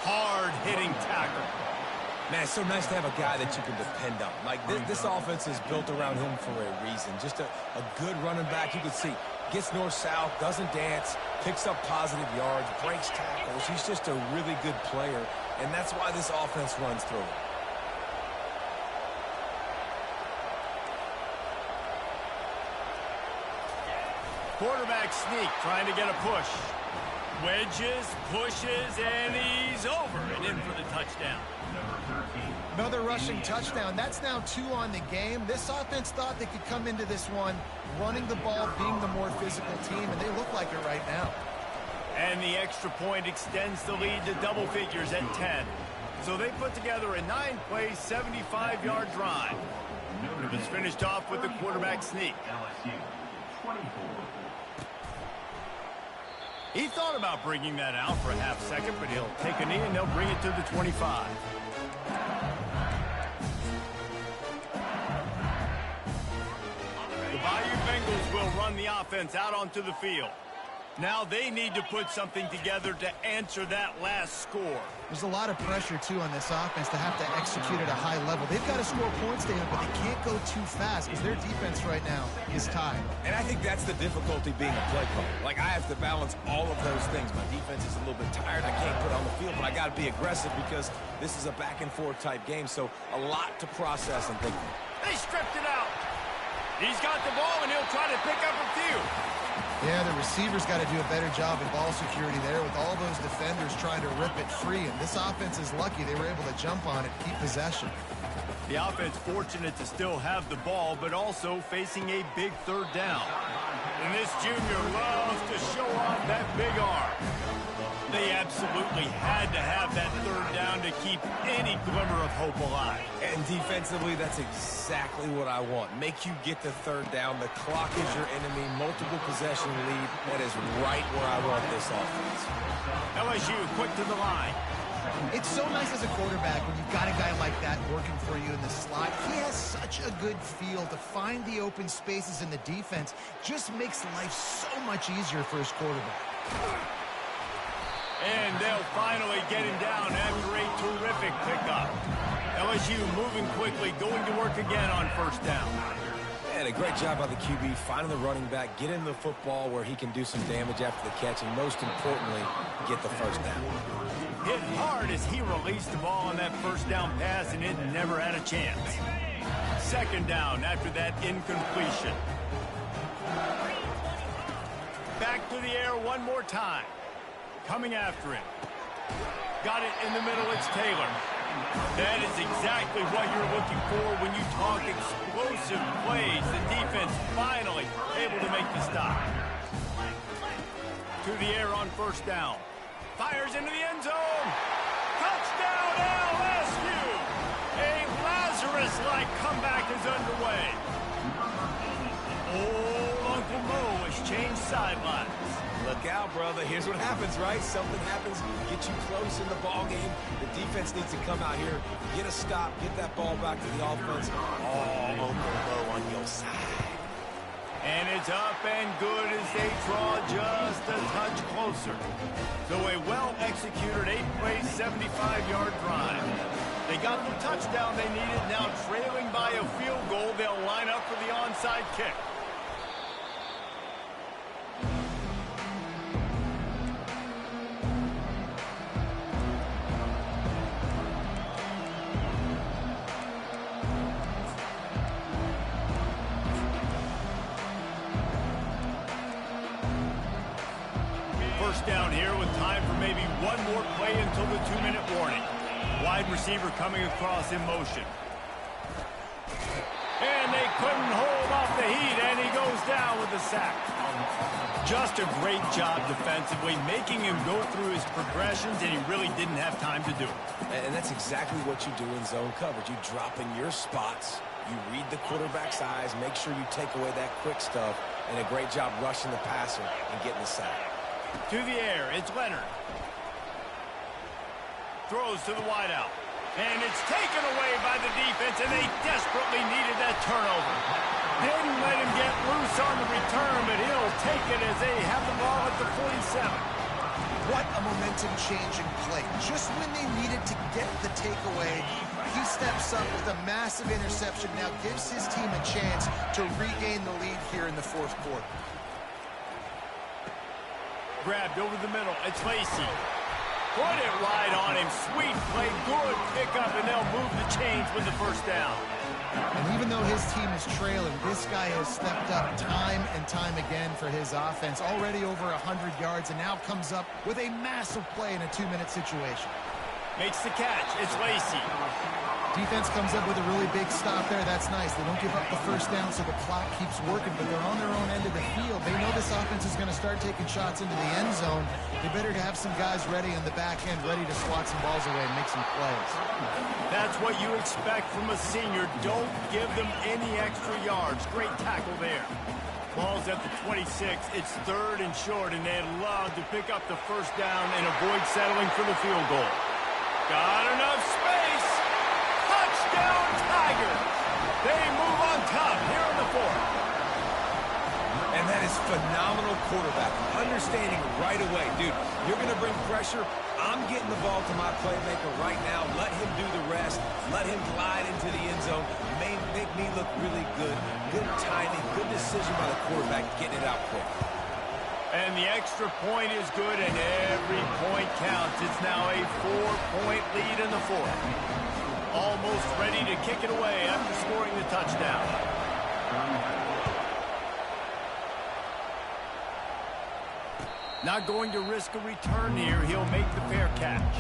Hard-hitting tackle. Man, it's so nice to have a guy that you can depend on. Like, this offense is built around him for a reason. Just a good running back. You can see, gets north-south, doesn't dance, picks up positive yards, breaks tackles. He's just a really good player, and that's why this offense runs through it. Quarterback sneak, trying to get a push. Wedges, pushes, and he's over and in for the touchdown. Another rushing touchdown. That's now 2 on the game. This offense thought they could come into this one running the ball, being the more physical team, and they look like it right now. And the extra point extends the lead to double figures at 10. So they put together a 9-play, 75-yard drive. It was finished off with the quarterback sneak. He thought about bringing that out for a half second, but he'll take a knee and they'll bring it to the 25. The Bayou Bengals will run the offense out onto the field. Now they need to put something together to answer that last score. There's a lot of pressure, too, on this offense to have to execute at a high level. They've got to score points, David, but they can't go too fast because their defense right now is tied. And I think that's the difficulty being a play caller. Like, I have to balance all of those things. My defense is a little bit tired. I can't put on the field, but I got to be aggressive because this is a back-and-forth type game, so a lot to process and think. They stripped it out. He's got the ball, and he'll try to pick up a few. Yeah, the receivers got to do a better job in ball security there with all those defenders trying to rip it free. And this offense is lucky they were able to jump on it, keep possession. The offense fortunate to still have the ball, but also facing a big third down. And this junior loves to show off that big arm. They absolutely had to have that third down to keep any glimmer of hope alive. And defensively, that's exactly what I want. Make you get the third down. The clock is your enemy. Multiple possession lead. That is right where I want this offense. LSU quick to the line. It's so nice as a quarterback when you've got a guy like that working for you in the slot. He has such a good feel to find the open spaces in the defense. Just makes life so much easier for his quarterback. And they'll finally get him down after a terrific pickup. LSU moving quickly, going to work again on first down. And a great job by the QB, finding the running back, get him the football where he can do some damage after the catch, and most importantly, get the first down. Hit hard as he released the ball on that first down pass, and it never had a chance. Second down after that incompletion. Back to the air one more time. Coming after him. Got it in the middle, it's Taylor. That is exactly what you're looking for when you talk explosive plays. The defense finally able to make the stop. To the air on first down. Fires into the end zone. Touchdown LSU! A Lazarus-like comeback is underway. Oh, Uncle Mo has changed sidelines. Look out, brother. Here's what happens, right? Something happens, get you close in the ball game. The defense needs to come out here, get a stop, get that ball back to the offense. Oh, Uncle Mo on your side. And it's up and good as they draw just a touch closer. So a well-executed 8-play, 75-yard drive. They got the touchdown they needed. Now trailing by a field goal, they'll line up for the onside kick. Down here with time for maybe one more play until the 2-minute warning. Wide receiver coming across in motion. And they couldn't hold off the heat, and he goes down with a sack. Just a great job defensively, making him go through his progressions, and he really didn't have time to do it. And that's exactly what you do in zone coverage. You drop in your spots, you read the quarterback's eyes, make sure you take away that quick stuff, and a great job rushing the passer and getting the sack. To the air, it's Leonard. Throws to the wideout. And it's taken away by the defense, and they desperately needed that turnover. Didn't let him get loose on the return, but he'll take it as they have the ball at the 47. What a momentum-changing play. Just when they needed to get the takeaway, he steps up with a massive interception, now gives his team a chance to regain the lead here in the fourth quarter. Grabbed over the middle. It's Lacey. Put it right on him. Sweet play. Good pickup, and they'll move the chains with the first down. And even though his team is trailing, this guy has stepped up time and time again for his offense. Already over 100 yards, and now comes up with a massive play in a 2-minute situation. Makes the catch. It's Lacey. Defense comes up with a really big stop there. That's nice. They don't give up the first down, so the clock keeps working, but they're on their own end of the field. They know this offense is going to start taking shots into the end zone. They better have some guys ready on the back end, ready to swat some balls away and make some plays. That's what you expect from a senior. Don't give them any extra yards. Great tackle there. Ball's at the 26. It's third and short, and they'd love to pick up the first down and avoid settling for the field goal. Got enough space. Touchdown Tigers. They move on top here in the fourth. And that is phenomenal quarterbacking. Understanding right away, dude, you're going to bring pressure. I'm getting the ball to my playmaker right now. Let him do the rest. Let him glide into the end zone. Make me look really good. Good timing, good decision by the quarterback, getting it out quick. And the extra point is good, and every point counts. It's now a 4-point lead in the fourth. Almost ready to kick it away after scoring the touchdown. Not going to risk a return here. He'll make the fair catch.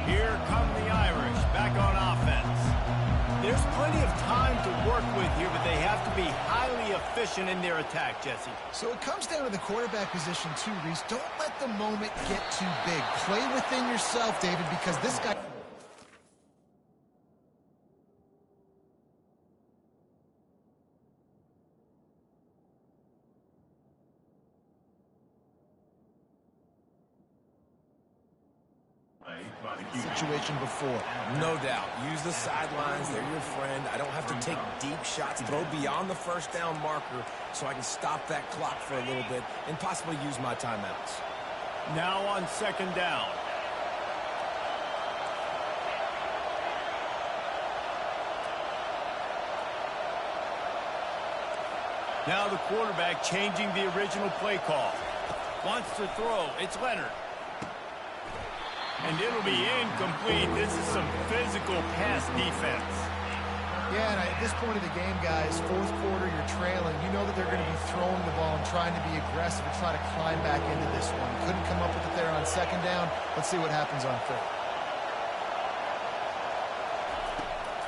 Here come the Irish back on offense. There's plenty of time to work with here, but they have to be highly efficient in their attack, Jesse. So it comes down to the quarterback position too, Reese. Don't let the moment get too big. Play within yourself, David, because this guy... situation before. No doubt. Use the sidelines. They're your friend. I don't have to take deep shots, throw beyond the first down marker so I can stop that clock for a little bit and possibly use my timeouts. Now on second down. Now the quarterback changing the original play call. Wants to throw. It's Leonard. And it'll be incomplete. This is some physical pass defense. Yeah, and at this point of the game, guys, fourth quarter, you're trailing. You know that they're going to be throwing the ball and trying to be aggressive and try to climb back into this one. Couldn't come up with it there on second down. Let's see what happens on third.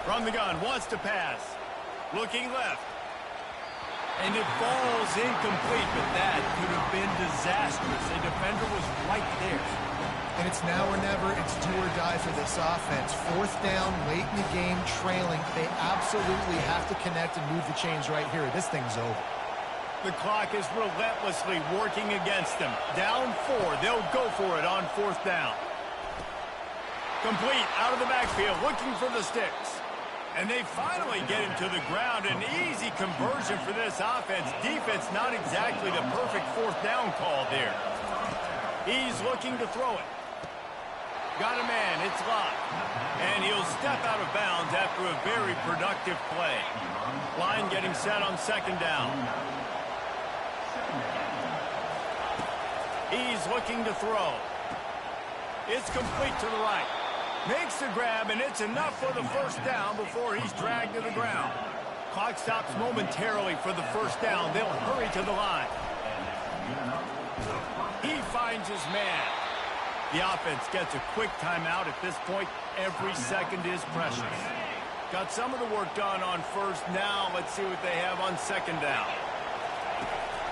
From the gun, wants to pass. Looking left. And it falls incomplete, but that could have been disastrous. A defender was right there. And it's now or never. It's do or die for this offense. Fourth down, late in the game, trailing. They absolutely have to connect and move the chains right here. This thing's over. The clock is relentlessly working against them. Down 4. They'll go for it on fourth down. Complete out of the backfield, looking for the sticks. And they finally get him to the ground. An easy conversion for this offense. Defense not exactly the perfect fourth down call there. He's looking to throw it. Got a man. It's locked. And he'll step out of bounds after a very productive play. Line getting set on second down. He's looking to throw. It's complete to the right. Makes the grab, and it's enough for the first down before he's dragged to the ground. Clock stops momentarily for the first down. They'll hurry to the line. He finds his man. The offense gets a quick timeout. At this point, every second is precious. Got some of the work done on first. Now let's see what they have on second down.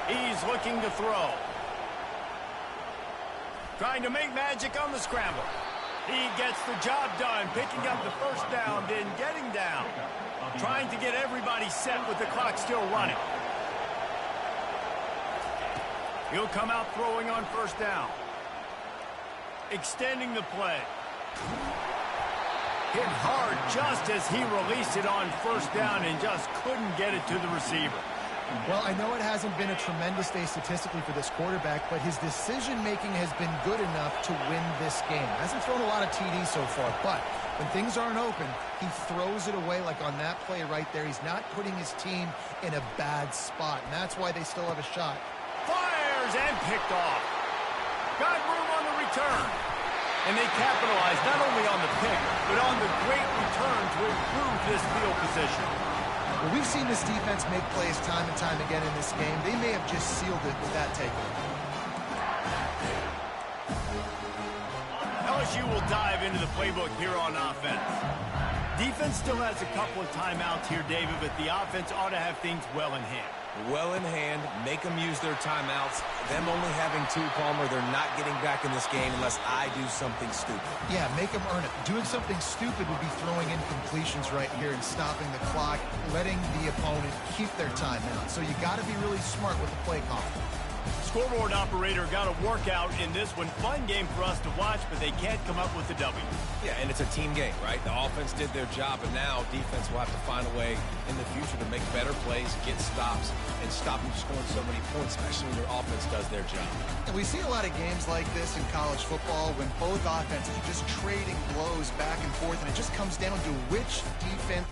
He's looking to throw. Trying to make magic on the scramble. He gets the job done, picking up the first down, then getting down. Trying to get everybody set with the clock still running. He'll come out throwing on first down. Extending the play. Hit hard just as he released it on first down and just couldn't get it to the receiver. Well, I know it hasn't been a tremendous day statistically for this quarterback, but his decision-making has been good enough to win this game. Hasn't thrown a lot of TDs so far, but when things aren't open, he throws it away like on that play right there. He's not putting his team in a bad spot, and that's why they still have a shot. Fires and picked off. Got room on the return. And they capitalize not only on the pick, but on the great return to improve this field position. Well, we've seen this defense make plays time and time again in this game. They may have just sealed it with that takeaway. LSU will dive into the playbook here on offense. Defense still has a couple of timeouts here, David, but the offense ought to have things well in hand. Well in hand, make them use their timeouts. Them only having 2, Palmer, they're not getting back in this game unless I do something stupid. Yeah, make them earn it. Doing something stupid would be throwing in completions right here and stopping the clock, letting the opponent keep their timeout. So you got to be really smart with the play call. Scoreboard operator got a workout in this one. Fun game for us to watch, but they can't come up with the W. Yeah, and it's a team game, right? The offense did their job, and now defense will have to find a way in the future to make better plays, get stops, and stop them scoring so many points, especially when your offense does their job. And we see a lot of games like this in college football when both offenses are just trading blows back and forth, and it just comes down to which defense...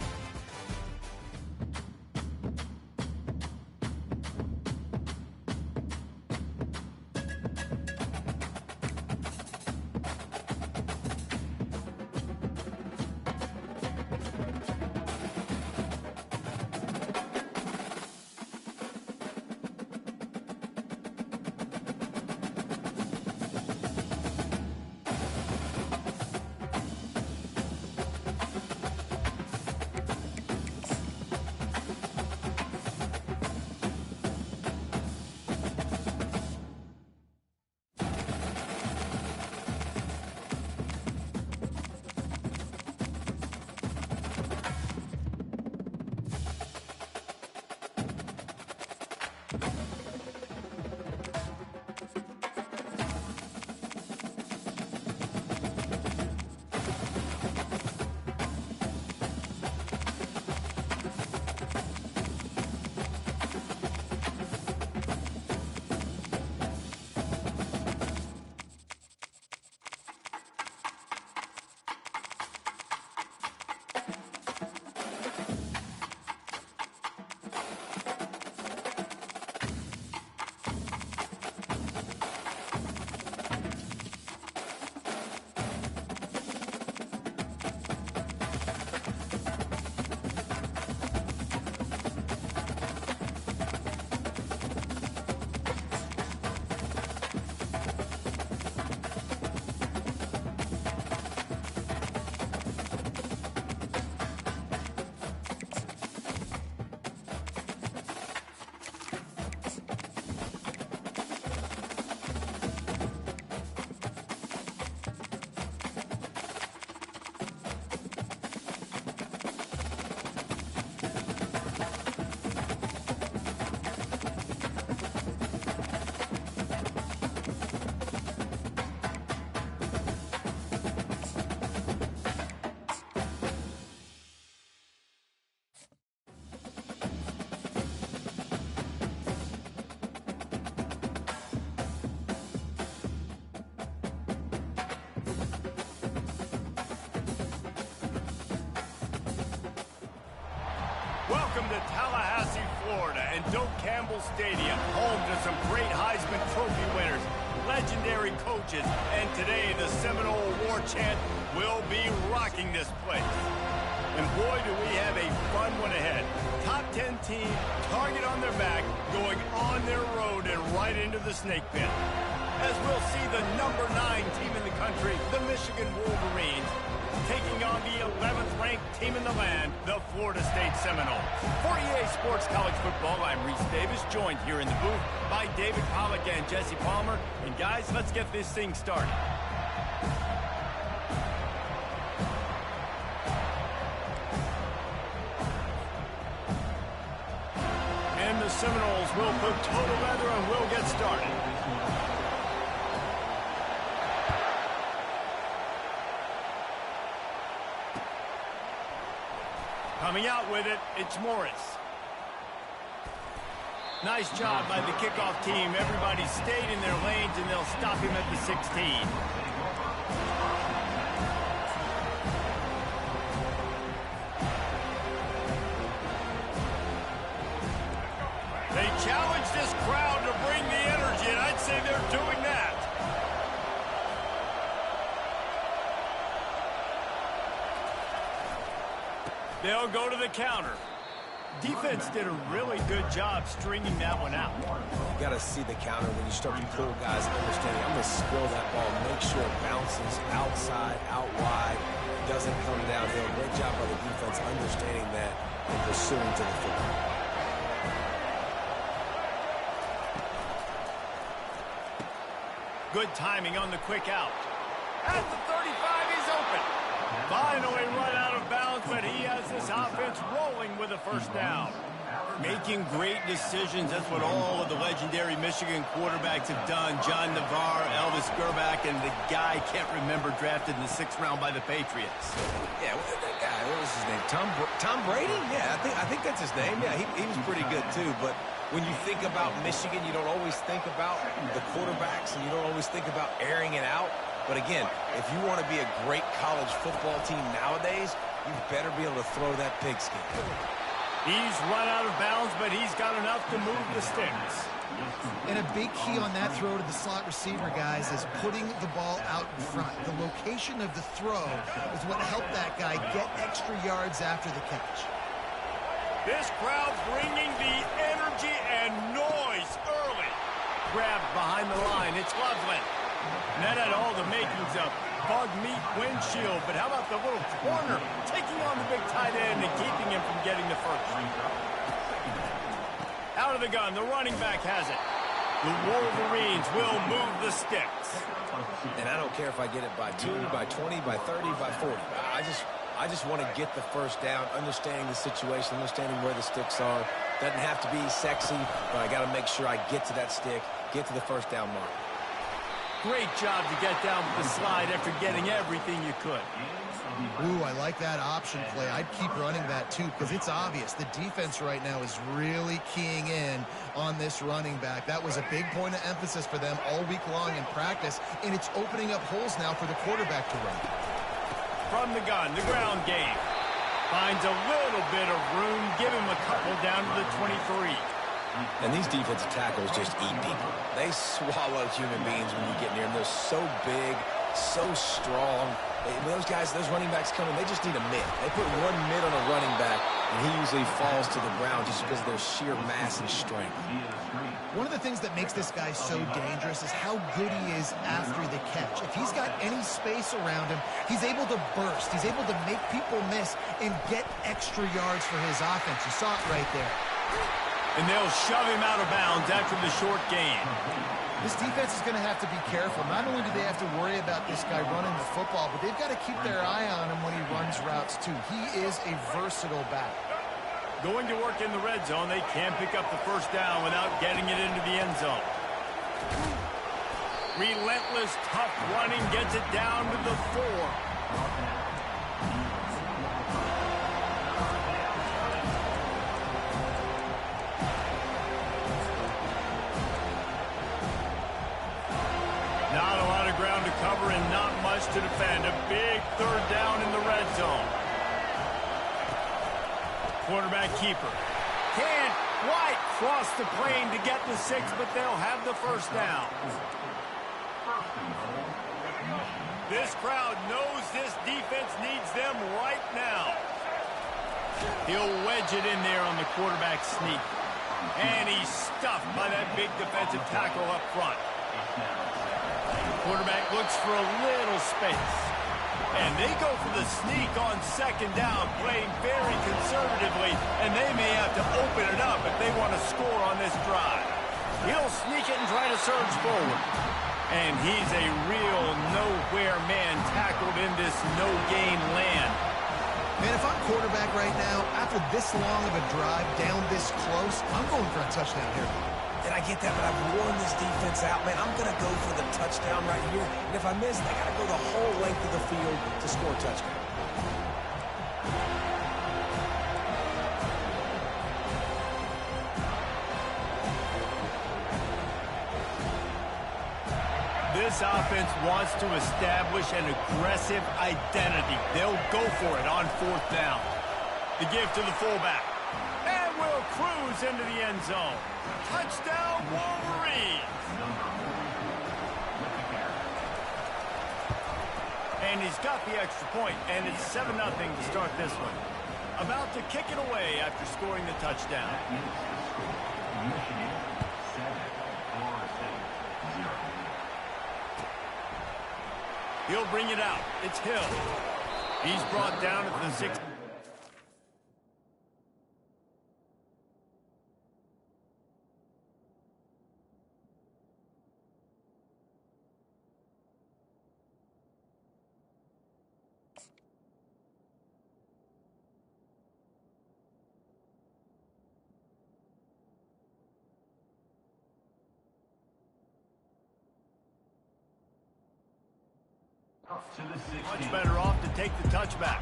Welcome to Tallahassee, Florida, and Doak Campbell Stadium, home to some great Heisman Trophy winners, legendary coaches, and today the Seminole War Chant will be rocking this place. And boy, do we have a fun one ahead. Top 10 team, target on their back, going on their road and right into the snake pit. As we'll see the number 9 team in the country, the Michigan Wolverines, taking on the 11th ranked team in the land, the Florida State Seminoles. For EA Sports College Football, I'm Reese Davis, joined here in the booth by David Pollack and Jesse Palmer. And guys, let's get this thing started. And the Seminoles will put total leather and we'll get started. Coming out with it, it's Morris. Nice job by the kickoff team. Everybody stayed in their lanes, and they'll stop him at the 16. They challenge this crowd to bring the energy, and I'd say they're doing that. They'll go to the counter. Defense did a really good job stringing that one out. You got to see the counter when you start to pull guys understanding. I'm going to spill that ball, make sure it bounces outside, out wide, doesn't come downhill. Great job by the defense understanding that and pursuing to the football. Good timing on the quick out. At the 35, he's open. Finally run out of bounds, but he has this offense rolling with a first down. Making great decisions, that's what all of the legendary Michigan quarterbacks have done. John Navarre, Elvis Gerbach, and the guy can't remember drafted in the 6th round by the Patriots. Yeah, that guy, what was his name? Tom Brady? Yeah, I think that's his name. Yeah, he was pretty good too, but when you think about Michigan, you don't always think about the quarterbacks, and you don't always think about airing it out. But again, if you want to be a great college football team nowadays, you better be able to throw that pigskin. He's run out of bounds, but he's got enough to move the sticks. And a big key on that throw to the slot receiver, guys, is putting the ball out in front. The location of the throw is what helped that guy get extra yards after the catch. This crowd bringing the energy and noise early. Grabbed behind the line. It's Loveland. And that had all the makings of bug meat windshield, but how about the little corner taking on the big tight end and keeping him from getting the first? Out of the gun, the running back has it. The Wolverines will move the sticks. And I don't care if I get it by 2, by 20, by 30, by 40. I just want to get the first down, understanding the situation, understanding where the sticks are. Doesn't have to be sexy, but I got to make sure I get to that stick, get to the first down mark. Great job to get down with the slide after getting everything you could. Ooh, I like that option play. I'd keep running that too, because it's obvious the defense right now is really keying in on this running back. That was a big point of emphasis for them all week long in practice, and it's opening up holes now for the quarterback to run. From the gun, the ground game. Finds a little bit of room, give him a couple down to the 23. And these defensive tackles just eat people. They swallow human beings when you get near them. They're so big, so strong. Those guys, those running backs coming, they just need a mid. They put one mid on a running back, and he usually falls to the ground just because of their sheer mass and strength. One of the things that makes this guy so dangerous is how good he is after the catch. If he's got any space around him, he's able to burst. He's able to make people miss and get extra yards for his offense. You saw it right there. And they'll shove him out of bounds after the short gain. This defense is going to have to be careful. Not only do they have to worry about this guy running the football, but they've got to keep their eye on him when he runs routes too. He is a versatile back. Going to work in the red zone, they can't pick up the first down without getting it into the end zone. Relentless, tough running gets it down to the 4. Not a lot of ground to cover and not much to defend. A big third down in the red zone. quarterback keeper. Can't quite cross the plane to get the 6, but they'll have the first down. This crowd knows this defense needs them right now. He'll wedge it in there on the quarterback sneak. And he's stuffed by that big defensive tackle up front. The quarterback looks for a little space. And they go for the sneak on second down, playing very conservatively, and they may have to open it up if they want to score on this drive. He'll sneak it and try to surge forward. And he's a real nowhere man tackled in this no-gain land. Man, if I'm quarterback right now, after this long of a drive down this close, I'm going for a touchdown here. And I get that, but I've worn this defense out, man. I'm going to go for the touchdown right here. And if I miss, I got to go the whole length of the field to score a touchdown. This offense wants to establish an aggressive identity. They'll go for it on fourth down. The give to the fullback. And will cruise into the end zone. Touchdown, Wolverines! And he's got the extra point, and it's 7-0 to start this one. About to kick it away after scoring the touchdown. He'll bring it out. It's Hill. He's brought down at the 6. Much better off to take the touchback.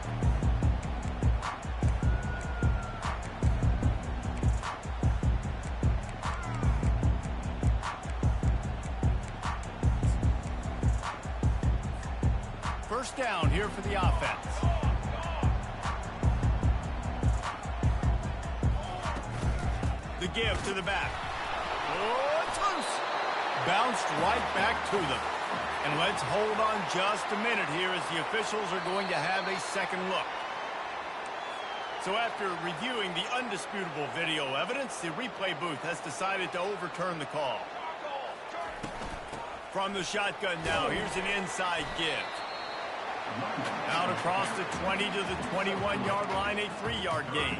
First down here for the offense. The give to the back. Oh, it's loose. Bounced right back to them. And let's hold on just a minute here as the officials are going to have a second look. So after reviewing the undisputable video evidence, the replay booth has decided to overturn the call. From the shotgun now, here's an inside give. Out across the 20 to the 21-yard line, a 3-yard gain.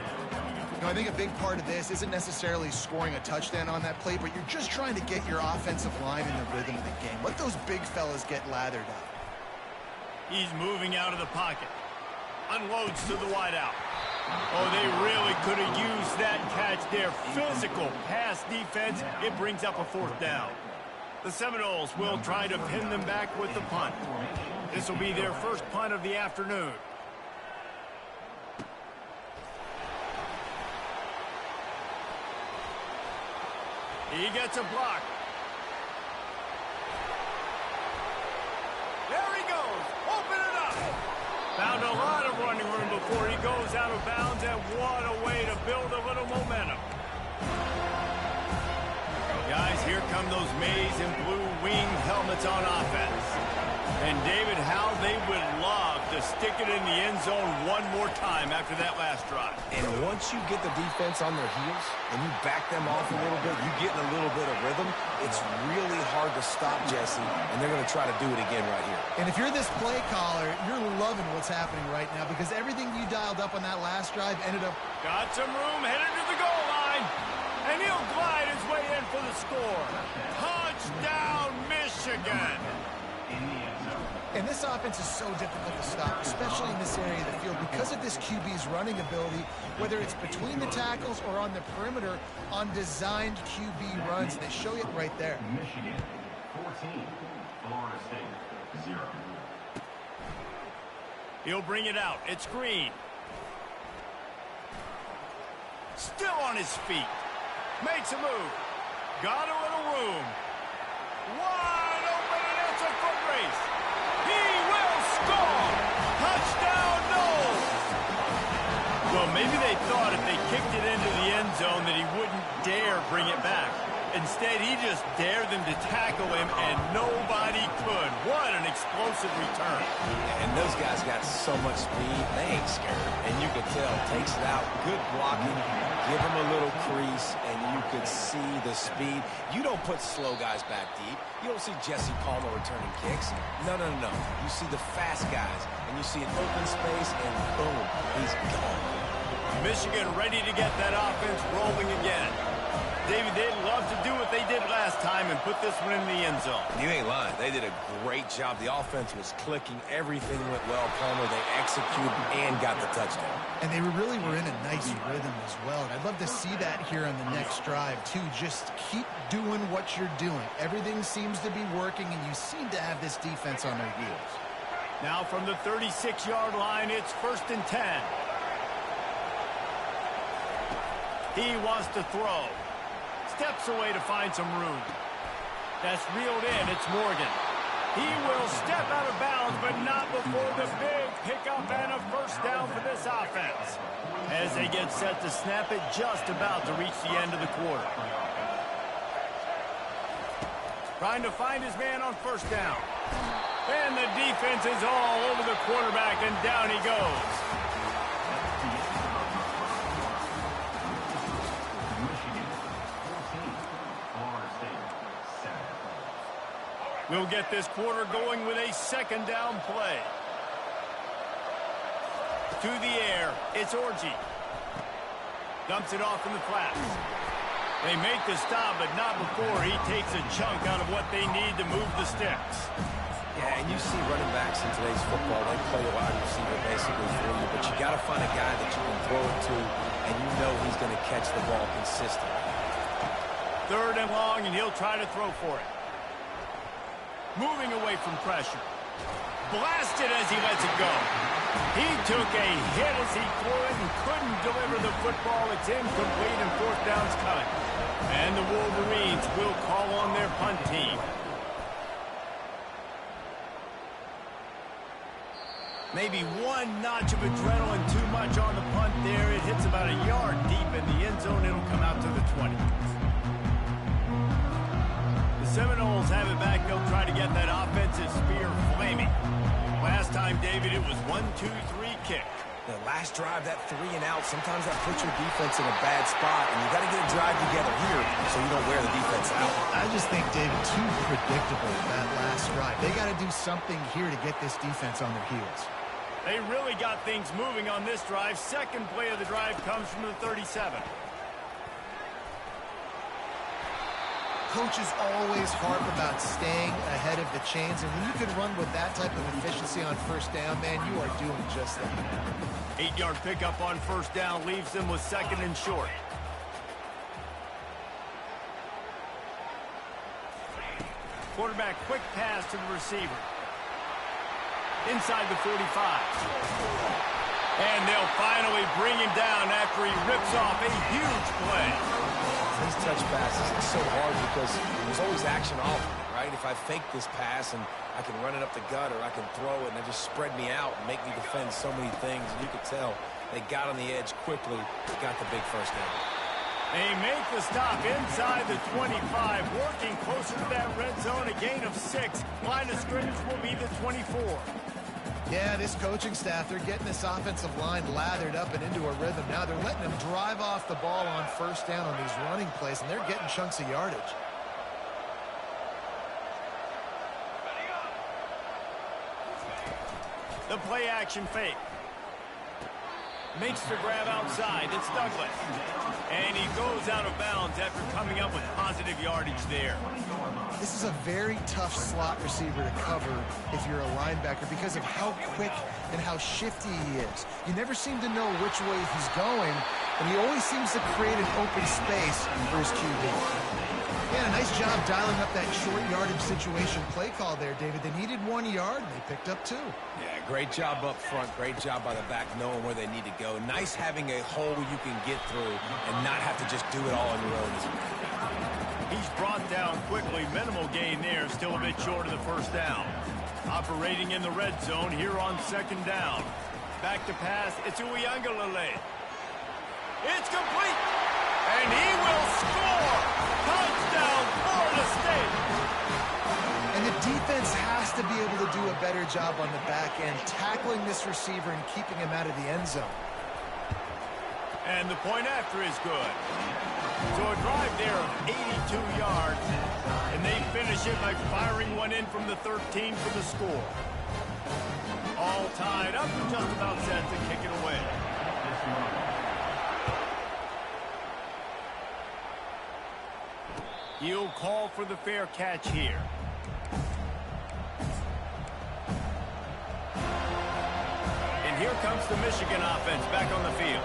You know, I think a big part of this isn't necessarily scoring a touchdown on that play, but you're just trying to get your offensive line in the rhythm of the game. Let those big fellas get lathered up. He's moving out of the pocket. Unloads to the wideout. Oh, they really could have used that catch there. Physical pass defense. It brings up a fourth down. The Seminoles will try to pin them back with the punt. This will be their first punt of the afternoon. He gets a block. There he goes. Open it up. Found a lot of running room before he goes out of bounds, and what a way to build a little momentum. Guys, here come those maize and blue winged helmets on offense. And David, how they would love to stick it in the end zone one more time after that last drive. And once you get the defense on their heels and you back them off a little bit, you get in a little bit of rhythm, it's really hard to stop, Jesse, and they're going to try to do it again right here. And if you're this play caller, you're loving what's happening right now because everything you dialed up on that last drive ended up... Got some room, headed to the goal line. And he'll glide his way in for the score. Touchdown, Michigan. And this offense is so difficult to stop, especially in this area of the field, because of this QB's running ability, whether it's between the tackles or on the perimeter on designed QB runs. They show it right there. Michigan, 14. Florida State, 0. He'll bring it out. It's Green. Still on his feet. Makes a move. Got a little room. Wide open, and it's a foot race. He will score! Touchdown, Noles! Well, maybe they thought if they kicked it into the end zone that he wouldn't dare bring it back. Instead, he just dared them to tackle him, and nobody could. What an explosive return. And those guys got so much speed, they ain't scared. And you could tell, takes it out, good blocking, give him a little crease, and you could see the speed. You don't put slow guys back deep. You don't see Jesse Palmer returning kicks. No, no, no, no. You see the fast guys, and you see an open space, and boom, he's gone. Michigan ready to get that offense rolling again. David, they'd love to do what they did last time and put this one in the end zone. You ain't lying. They did a great job. The offense was clicking. Everything went well. Palmer, they executed and got the touchdown. And they really were in a nice rhythm as well. And I'd love to see that here on the next drive, too. Just keep doing what you're doing. Everything seems to be working, and you seem to have this defense on their heels. Now from the 36-yard line, it's 1st and 10. He wants to throw. Steps away to find some room. That's reeled in. It's Morgan. He will step out of bounds, but not before the big pickup and a first down for this offense. As they get set to snap it, just about to reach the end of the quarter. Trying to find his man on first down. And the defense is all over the quarterback, and down he goes. We'll get this quarter going with a second down play. To the air, it's Orji. Dumps it off in the flats. They make the stop, but not before he takes a chunk out of what they need to move the sticks. Yeah, and you see running backs in today's football, they play a wide receiver basically for you, but you got to find a guy that you can throw it to, and you know he's going to catch the ball consistently. 3rd and long, and he'll try to throw for it. Moving away from pressure. Blasted as he lets it go. He took a hit as he threw it and couldn't deliver the football. It's incomplete and 4th down's coming. And the Wolverines will call on their punt team. Maybe one notch of adrenaline too much on the punt there. It hits about a yard deep in the end zone. It'll come out to the 20. Seminoles have it back. They'll try to get that offensive spear flaming. Last time, David, it was 1-2-3 kick. The last drive, that 3 and out, sometimes that puts your defense in a bad spot, and you got to get a drive together here so you don't wear the defense out. I just think, David, too predictable that last drive. They got to do something here to get this defense on their heels. They really got things moving on this drive. Second play of the drive comes from the 37. Coaches always harp about staying ahead of the chains, and when you can run with that type of efficiency on first down, man, you are doing just that. 8-yard pickup on first down leaves them with 2nd and short. Quarterback quick pass to the receiver. Inside the 45. And they'll finally bring him down after he rips off a huge play. These touch passes, it's so hard because there's always action off of it, right? If I fake this pass and I can run it up the gut or I can throw it and they just spread me out and make me defend so many things, and you could tell they got on the edge quickly, got the big first down. They make the stop inside the 25, working closer to that red zone, a gain of 6. Line of scrimmage will be the 24. Yeah, this coaching staff, they're getting this offensive line lathered up and into a rhythm. Now they're letting them drive off the ball on first down on these running plays, and they're getting chunks of yardage. The play action fake. Makes the grab outside. It's Douglas. And he goes out of bounds after coming up with positive yardage there. This is a very tough slot receiver to cover if you're a linebacker because of how quick and how shifty he is. You never seem to know which way he's going, and he always seems to create an open space for his QB. Yeah, a nice job dialing up that short yardage situation play call there, David. They needed 1 yard, and they picked up 2. Yeah, great job up front. Great job by the back knowing where they need to go. Nice having a hole you can get through and not have to just do it all on your own. He's brought down quickly. Minimal gain there. Still a bit short of the first down. Operating in the red zone here on second down. Back to pass. It's Uiagalelei. It's complete. And he will score. Touchdown, Florida State. And the defense has to be able to do a better job on the back end, tackling this receiver and keeping him out of the end zone. And the point after is good. So a drive there of 82 yards, and they finish it by firing one in from the 13 for the score. All tied up and just about set to kick it away. He'll call for the fair catch here. And here comes the Michigan offense back on the field.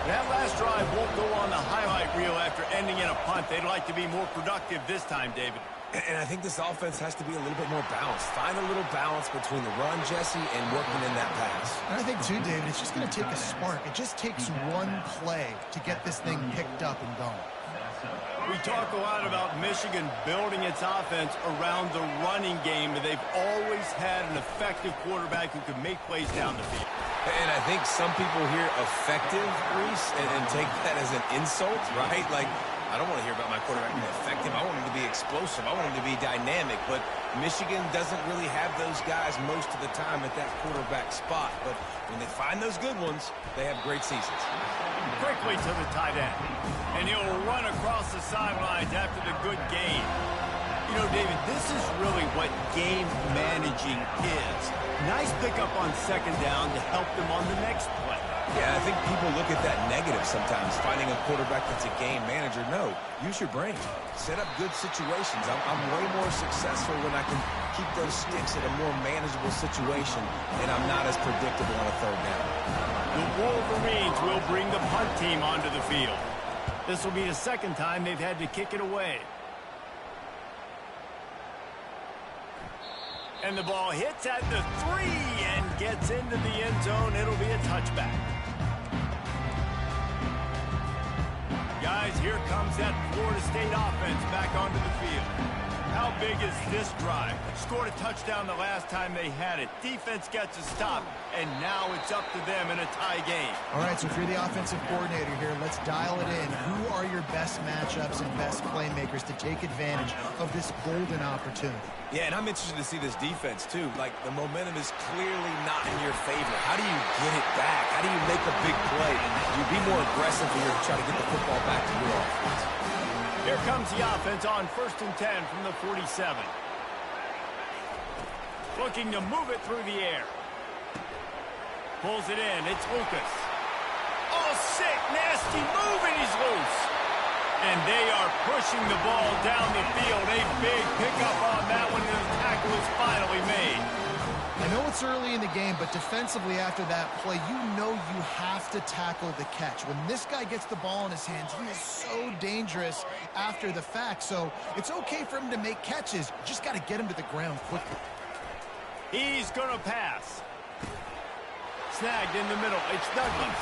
That last drive won't go on the highlight reel after ending in a punt. They'd like to be more productive this time, David. And I think this offense has to be a little bit more balanced. Find a little balance between the run, Jesse, and working in that pass. And I think, too, David, it's just going to take a spark. It just takes one play to get this thing picked up and going. We talk a lot about Michigan building its offense around the running game. They've always had an effective quarterback who can make plays down the field. And I think some people hear effective, Reese, and take that as an insult, right? Like, I don't want to hear about my quarterback being effective. I want him to be explosive. I want him to be dynamic. But Michigan doesn't really have those guys most of the time at that quarterback spot. But when they find those good ones, they have great seasons. Quickly to the tight end. And he'll run across the sidelines after the good gain. You know, David, this is really what game managing is. Nice pickup on second down to help them on the next play. Yeah, I think people look at that negative sometimes, finding a quarterback that's a game manager. No, use your brain. Set up good situations. I'm way more successful when I can keep those sticks at a more manageable situation, and I'm not as predictable on a third down. The Wolverines will bring the punt team onto the field. This will be the second time they've had to kick it away. And the ball hits at the 3 and gets into the end zone. It'll be a touchback. Guys, here comes that Florida State offense back onto the field. How big is this drive? Scored a touchdown the last time they had it. Defense gets a stop, and now it's up to them in a tie game. All right, so if you're the offensive coordinator here, let's dial it in. Who are your best matchups and best playmakers to take advantage of this golden opportunity? Yeah, and I'm interested to see this defense, too. Like, the momentum is clearly not in your favor. How do you get it back? How do you make a big play? You be more aggressive here to try to get the football back to your offense. Here comes the offense on 1st and 10 from the 47. Looking to move it through the air. Pulls it in. It's Lucas. Oh, sick, nasty move, and he's loose. And they are pushing the ball down the field. A big pickup on that one, and the tackle is finally made. I know it's early in the game, but defensively after that play, you know you have to tackle the catch. When this guy gets the ball in his hands, he is so dangerous after the fact. So it's okay for him to make catches. You just got to get him to the ground quickly. He's going to pass. Snagged in the middle. It's Douglas.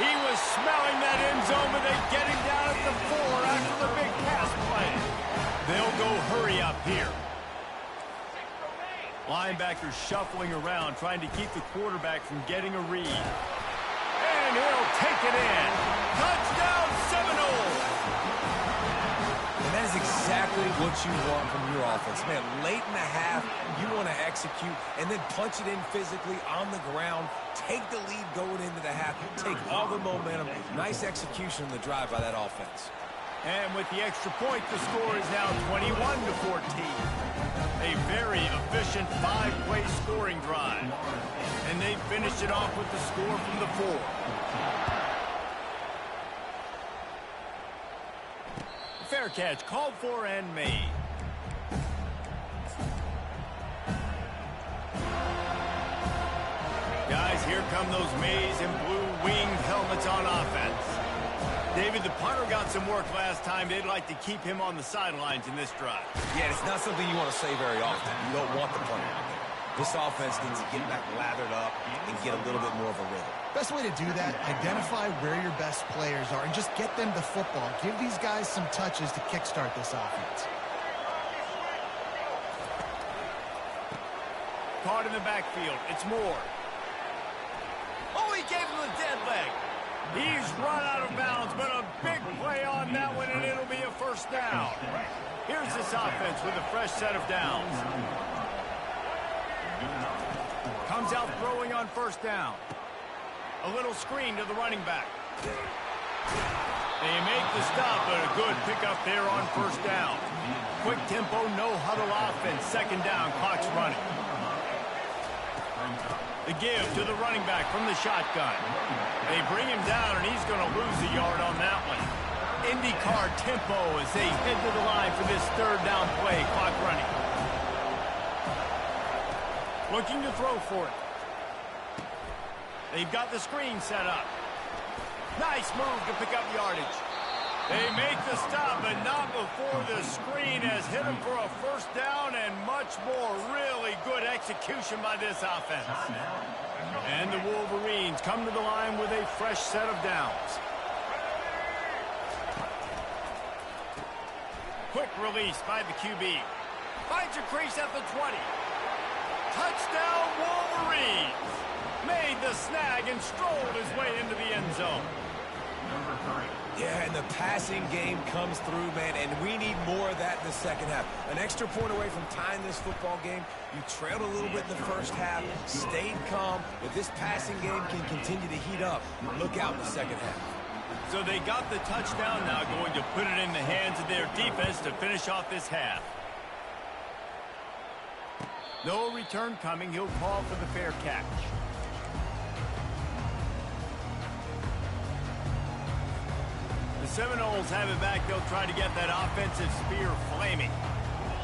He was smelling that end zone, but they get him down at the 4 after the big pass play. They'll go hurry up here. Linebacker shuffling around, trying to keep the quarterback from getting a read. And he'll take it in. Touchdown, Seminoles! And that is exactly what you want from your offense. Man, late in the half, you want to execute and then punch it in physically on the ground. Take the lead going into the half. Take all the momentum. Nice execution on the drive by that offense. And with the extra point, the score is now 21-14. A very efficient 5-play scoring drive. And they finished it off with the score from the 4. Fair catch called for and made. Guys, here come those maize and blue winged helmets on offense. David, the punter got some work last time. They'd like to keep him on the sidelines in this drive. Yeah, it's not something you want to say very often. You don't want the punter out there. This offense needs to get back lathered up and get a little bit more of a rhythm. Best way to do that, identify where your best players are and just get them the football. Give these guys some touches to kickstart this offense. Caught in the backfield. It's Moore. Oh, he gave him the dead leg. He's run out of bounds, but a big play on that one, and it'll be a first down. Here's this offense with a fresh set of downs. Comes out throwing on first down. A little screen to the running back. They make the stop, but a good pickup there on first down. Quick tempo, no huddle offense. Second down, clock's running. The give to the running back from the shotgun. They bring him down, and he's going to lose a yard on that one. IndyCar tempo as they head to the line for this third down play. Clock running. Looking to throw for it. They've got the screen set up. Nice move to pick up yardage. They make the stop, but not before the screen has hit them for a first down and much more. Really good execution by this offense. And the Wolverines come to the line with a fresh set of downs. Quick release by the QB. Finds a crease at the 20. Touchdown, Wolverines! Made the snag and strolled his way into the end zone. Yeah, and the passing game comes through, man, and we need more of that in the second half. An extra point away from tying this football game. You trailed a little bit in the first half, stayed calm. If this passing game can continue to heat up, look out in the second half. So they got the touchdown, now going to put it in the hands of their defense to finish off this half. No return coming. He'll call for the fair catch. The Seminoles have it back. They'll try to get that offensive spear flaming.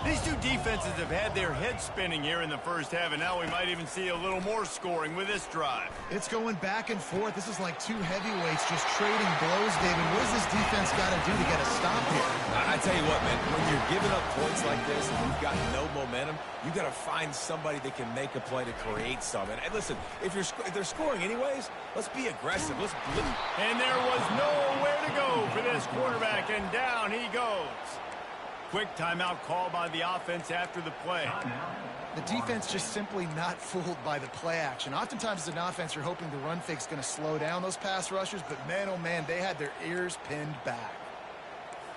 These two defenses have had their heads spinning here in the first half, and now we might even see a little more scoring with this drive. It's going back and forth. This is like two heavyweights just trading blows, David. What does this defense got to do to get a stop here? I tell you what, man, when you're giving up points like this and you've got no momentum, you got to find somebody that can make a play to create something. And listen, if they're scoring anyways, let's be aggressive. Let's blitz. And there was nowhere to go for this quarterback, and down he goes. Quick timeout call by the offense after the play. The defense just simply not fooled by the play action. Oftentimes as an offense, you're hoping the run fake's going to slow down those pass rushers, but man, oh man, they had their ears pinned back.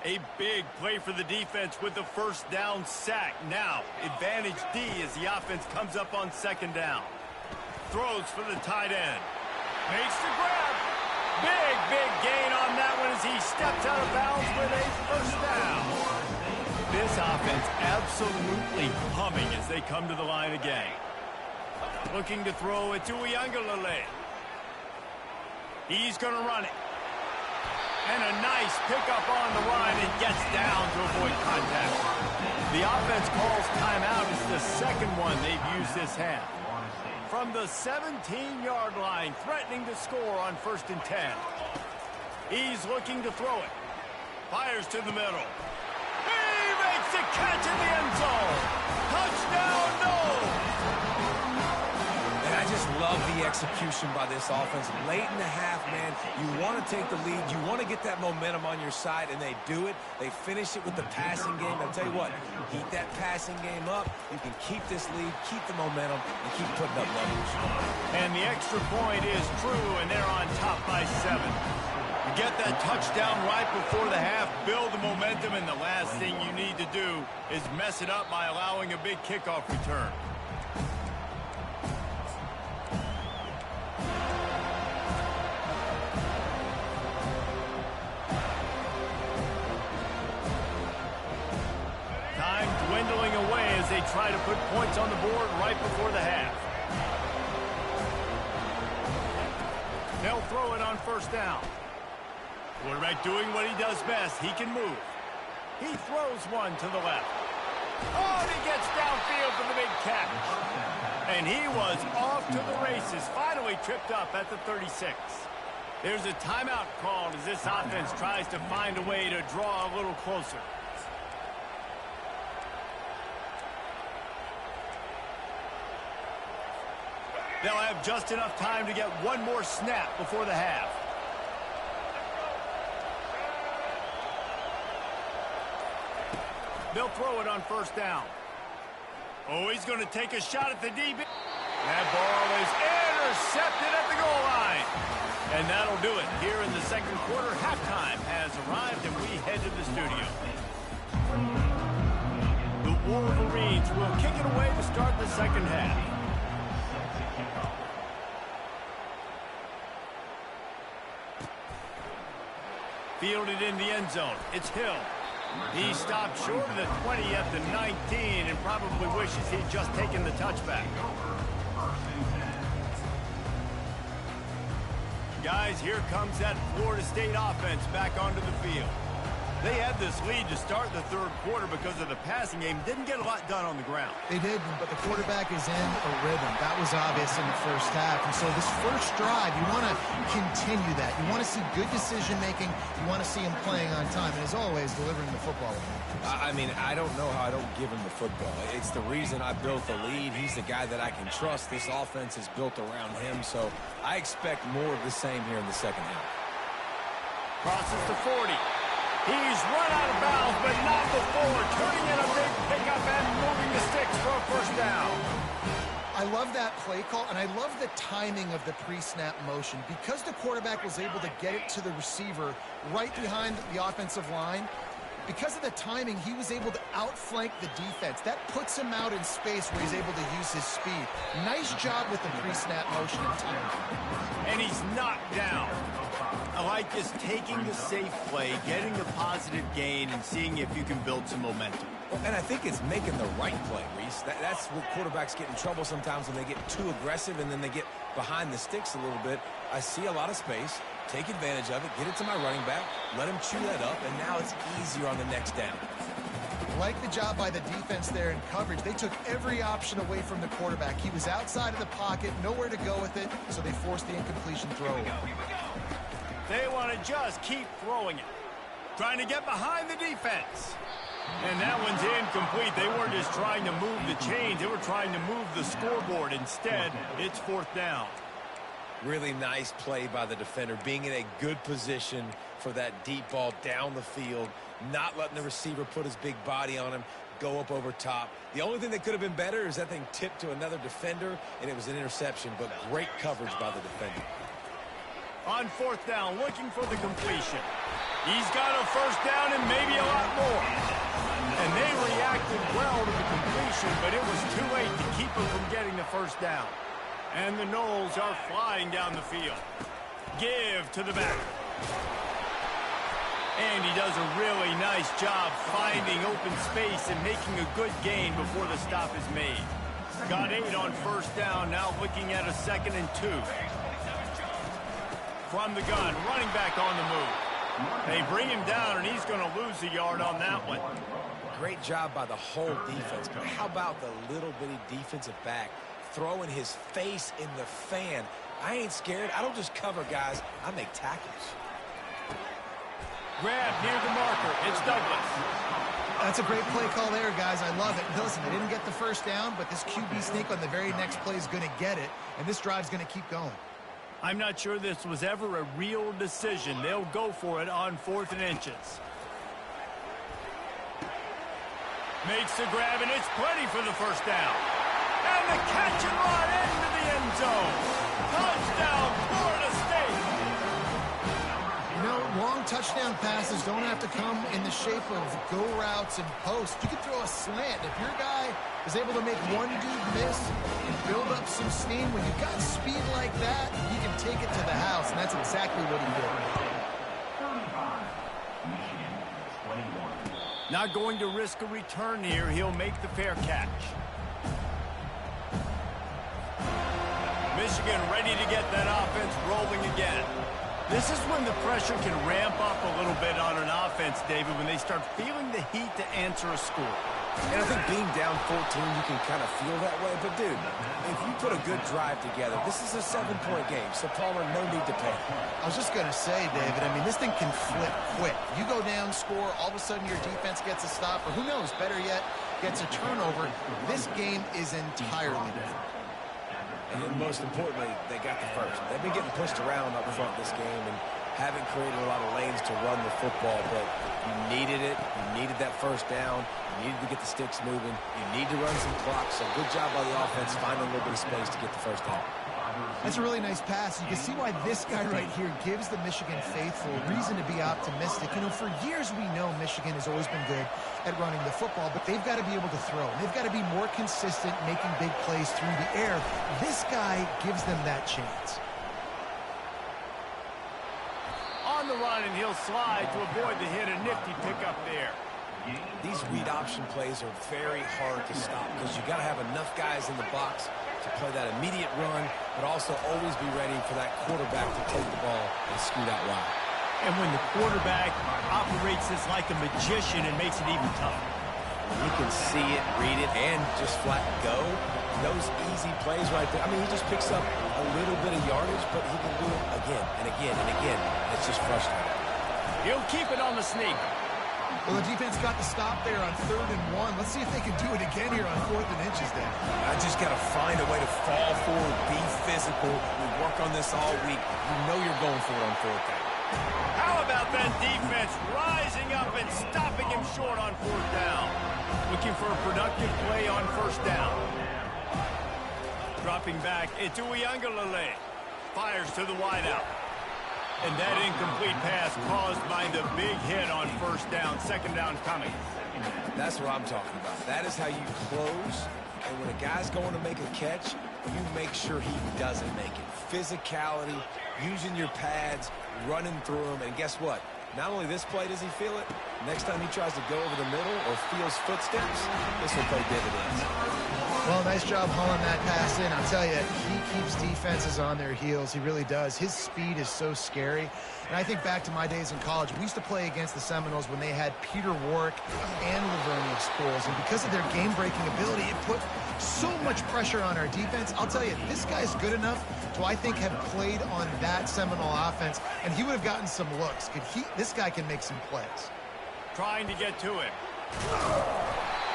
A big play for the defense with the first down sack. Now, advantage D as the offense comes up on second down. Throws for the tight end. Makes the grab. Big gain on that one as he steps out of bounds with a first down. This offense absolutely humming as they come to the line again. Looking to throw it to Uiagalelei. He's going to run it. And a nice pickup on the run and gets down to avoid contact. The offense calls timeout. It's the second one they've used this half. From the 17-yard line, threatening to score on 1st and 10. He's looking to throw it. Fires to the middle. Makes a catch in the end zone. Touchdown, no! And I just love the execution by this offense. Late in the half, man, you want to take the lead. You want to get that momentum on your side, and they do it. They finish it with the passing game. I'll tell you what, heat that passing game up. You can keep this lead, keep the momentum, and keep putting up numbers. And the extra point is true, and they're on top by 7. Get that touchdown right before the half, build the momentum, and the last thing you need to do is mess it up by allowing a big kickoff return. Time dwindling away as they try to put points on the board right before the half. They'll throw it on first down. Quarterback doing what he does best. He can move. He throws one to the left. Oh, and he gets downfield for the big catch. And he was off to the races. Finally tripped up at the 36. There's a timeout called as this offense tries to find a way to draw a little closer. They'll have just enough time to get one more snap before the half. They'll throw it on first down. Oh, he's going to take a shot at the DB. That ball is intercepted at the goal line. And that'll do it here in the second quarter. Halftime has arrived, and we head to the studio. The Wolverines will kick it away to start the second half. Fielded in the end zone. It's Hill. He stopped short of the 20 at the 19 and probably wishes he'd just taken the touchback. Guys, here comes that Florida State offense back onto the field. They had this lead to start the third quarter because of the passing game. Didn't get a lot done on the ground. They did, but the quarterback is in a rhythm. That was obvious in the first half. And so this first drive, you want to continue that. You want to see good decision-making. You want to see him playing on time. And as always, delivering the football. I mean, I don't know how I don't give him the football. It's the reason I built the lead. He's the guy that I can trust. This offense is built around him. So I expect more of the same here in the second half. Crosses to 40. He's run out of bounds, but not before turning in a big pickup and moving the sticks for a first down. I love that play call, and I love the timing of the pre-snap motion. Because the quarterback was able to get it to the receiver right behind the offensive line, because of the timing, he was able to outflank the defense. That puts him out in space where he's able to use his speed. Nice job with the pre-snap motion and timing. And he's knocked down. I like just taking the safe play, getting the positive gain, and seeing if you can build some momentum. And I think it's making the right play, Reese. That's where quarterbacks get in trouble sometimes when they get too aggressive and then they get behind the sticks a little bit. I see a lot of space. Take advantage of it. Get it to my running back. Let him chew that up, and now it's easier on the next down. Like the job by the defense there in coverage. They took every option away from the quarterback. He was outside of the pocket, nowhere to go with it, so they forced the incompletion throw. They want to just keep throwing it. Trying to get behind the defense. And that one's incomplete. They weren't just trying to move the chains. They were trying to move the scoreboard. Instead, it's fourth down. Really nice play by the defender, being in a good position for that deep ball down the field, not letting the receiver put his big body on him, go up over top. The only thing that could have been better is that thing tipped to another defender, and it was an interception, but great coverage by the defender. On fourth down, looking for the completion. He's got a first down and maybe a lot more. And they reacted well to the completion, but it was too late to keep him from getting the first down. And the Knowles are flying down the field. Give to the back. And he does a really nice job finding open space and making a good gain before the stop is made. Got 8 on first down, now looking at a 2nd and 2. From the gun, running back on the move. They bring him down, and he's going to lose a yard on that one. Great job by the whole defense, but how about the little bitty defensive back throwing his face in the fan? I ain't scared. I don't just cover guys. I make tackles. Grab near the marker. It's Douglas. That's a great play call there, guys. I love it. Listen, they didn't get the first down, but this QB sneak on the very next play is going to get it, and this drive's going to keep going. I'm not sure this was ever a real decision. They'll go for it on 4th and inches. Makes the grab, and it's plenty for the first down. And the catch and run into the end zone. Touchdown, Florida State. You know, long touchdown passes don't have to come in the shape of go routes and posts. You can throw a slant. If your guy is able to make one dude miss and build up some steam, when you've got speed like that, you can take it to the house, and that's exactly what he did. Not going to risk a return here. He'll make the fair catch. Michigan ready to get that offense rolling again. This is when the pressure can ramp up a little bit on an offense, David, when they start feeling the heat to answer a score. And I think being down 14, you can kind of feel that way. But, dude, if you put a good drive together, this is a 7-point game. So, Palmer, no need to panic. I was just going to say, David, I mean, this thing can flip quick. You go down, score, all of a sudden your defense gets a stop, or who knows, better yet, gets a turnover. This game is entirely different. And then most importantly, they got the first. They've been getting pushed around up front this game and haven't created a lot of lanes to run the football, but you needed it. You needed that first down. You needed to get the sticks moving. You need to run some clock. So good job by the offense finding a little bit of space to get the first down. That's a really nice pass. You can see why this guy right here gives the Michigan faithful reason to be optimistic. You know, for years we know Michigan has always been good at running the football, but they've got to be able to throw. They've got to be more consistent making big plays through the air. This guy gives them that chance. On the run, and he'll slide to avoid the hit. A nifty pickup there. These read option plays are very hard to stop because you got to have enough guys in the box to play that immediate run, but also always be ready for that quarterback to take the ball and scoot out wide. And when the quarterback operates this like a magician, it makes it even tougher. You can see it, read it, and just flat go. Those easy plays right there. I mean, he just picks up a little bit of yardage, but he can do it again and again and again. It's just frustrating. He'll keep it on the sneak. Well, the defense got the stop there on 3rd and 1. Let's see if they can do it again here on 4th and inches then. I just got to find a way to fall forward, be physical. We work on this all week. You know you're going for it on 4th down. How about that defense rising up and stopping him short on 4th down? Looking for a productive play on 1st down. Dropping back, it's Uiagalelei. Fires to the wideout. And that incomplete pass caused by the big hit on 1st down. 2nd down coming. That's what I'm talking about. That is how you close. And when a guy's going to make a catch, you make sure he doesn't make it. Physicality, using your pads, running through them. And guess what? Not only this play does he feel it, next time he tries to go over the middle or feels footsteps, this will pay dividends. Well, nice job hauling that pass in. I'll tell you, he keeps defenses on their heels. He really does. His speed is so scary. And I think back to my days in college. We used to play against the Seminoles when they had Peter Warrick and Lavergne schools. And because of their game-breaking ability, it put so much pressure on our defense. I'll tell you, this guy's good enough to, I think, have played on that Seminole offense, and he would have gotten some looks. This guy can make some plays. Trying to get to him.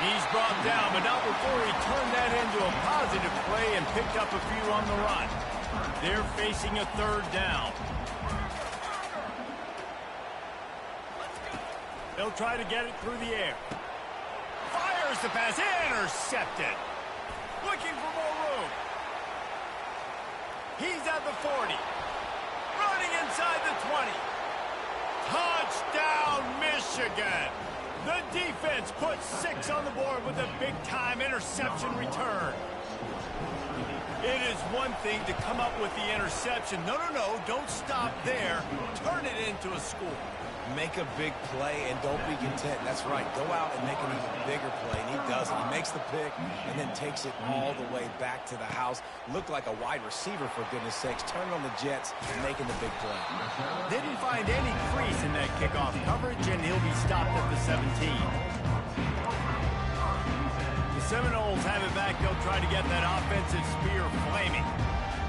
He's brought down, but not before he turned that into a positive play and picked up a few on the run. They're facing a 3rd down. They'll try to get it through the air. Fires the pass, intercepted. Looking for more room. He's at the 40. Running inside the 20. Touchdown, Michigan. The defense puts 6 on the board with a big-time interception return. It is one thing to come up with the interception. No, don't stop there. Turn it into a score. Make a big play and don't be content. That's right. Go out and make an even bigger play, and he does it. He makes the pick and then takes it all the way back to the house. Looked like a wide receiver, for goodness sakes. Turning on the Jets and making the big play. Didn't find any crease in that kickoff coverage, and he'll be stopped at the 17. The Seminoles have it back. They'll try to get that offensive spear flaming.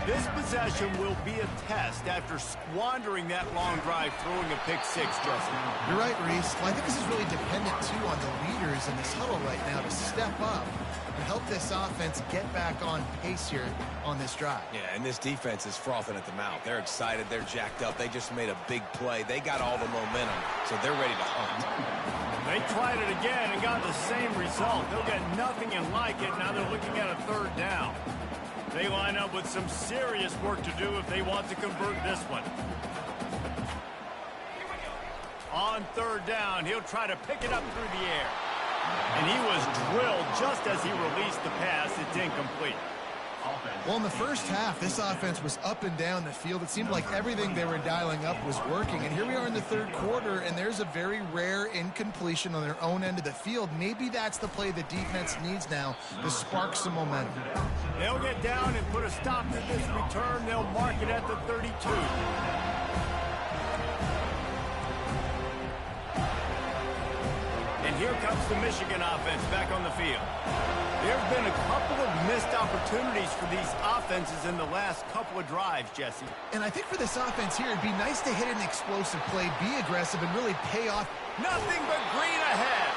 This possession will be a test after squandering that long drive, throwing a pick-6, Jesse. You're right, Reese. Well, I think this is really dependent, too, on the leaders in this huddle right now to step up and help this offense get back on pace here on this drive. Yeah, and this defense is frothing at the mouth. They're excited. They're jacked up. They just made a big play. They got all the momentum, so they're ready to hunt. They tried it again and got the same result. They'll get nothing and like it. Now they're looking at a 3rd down. They line up with some serious work to do if they want to convert this one. On 3rd down, he'll try to pick it up through the air. And he was drilled just as he released the pass. It's incomplete. Well, in the first half, this offense was up and down the field. It seemed like everything they were dialing up was working. And here we are in the 3rd quarter, and there's a very rare incompletion on their own end of the field. Maybe that's the play the defense needs now to spark some momentum. They'll get down and put a stop to this return. They'll mark it at the 32. And here comes the Michigan offense back on the field. There have been a couple of missed opportunities for these offenses in the last couple of drives, Jesse. And I think for this offense here, it'd be nice to hit an explosive play, be aggressive, and really pay off. Nothing but green ahead.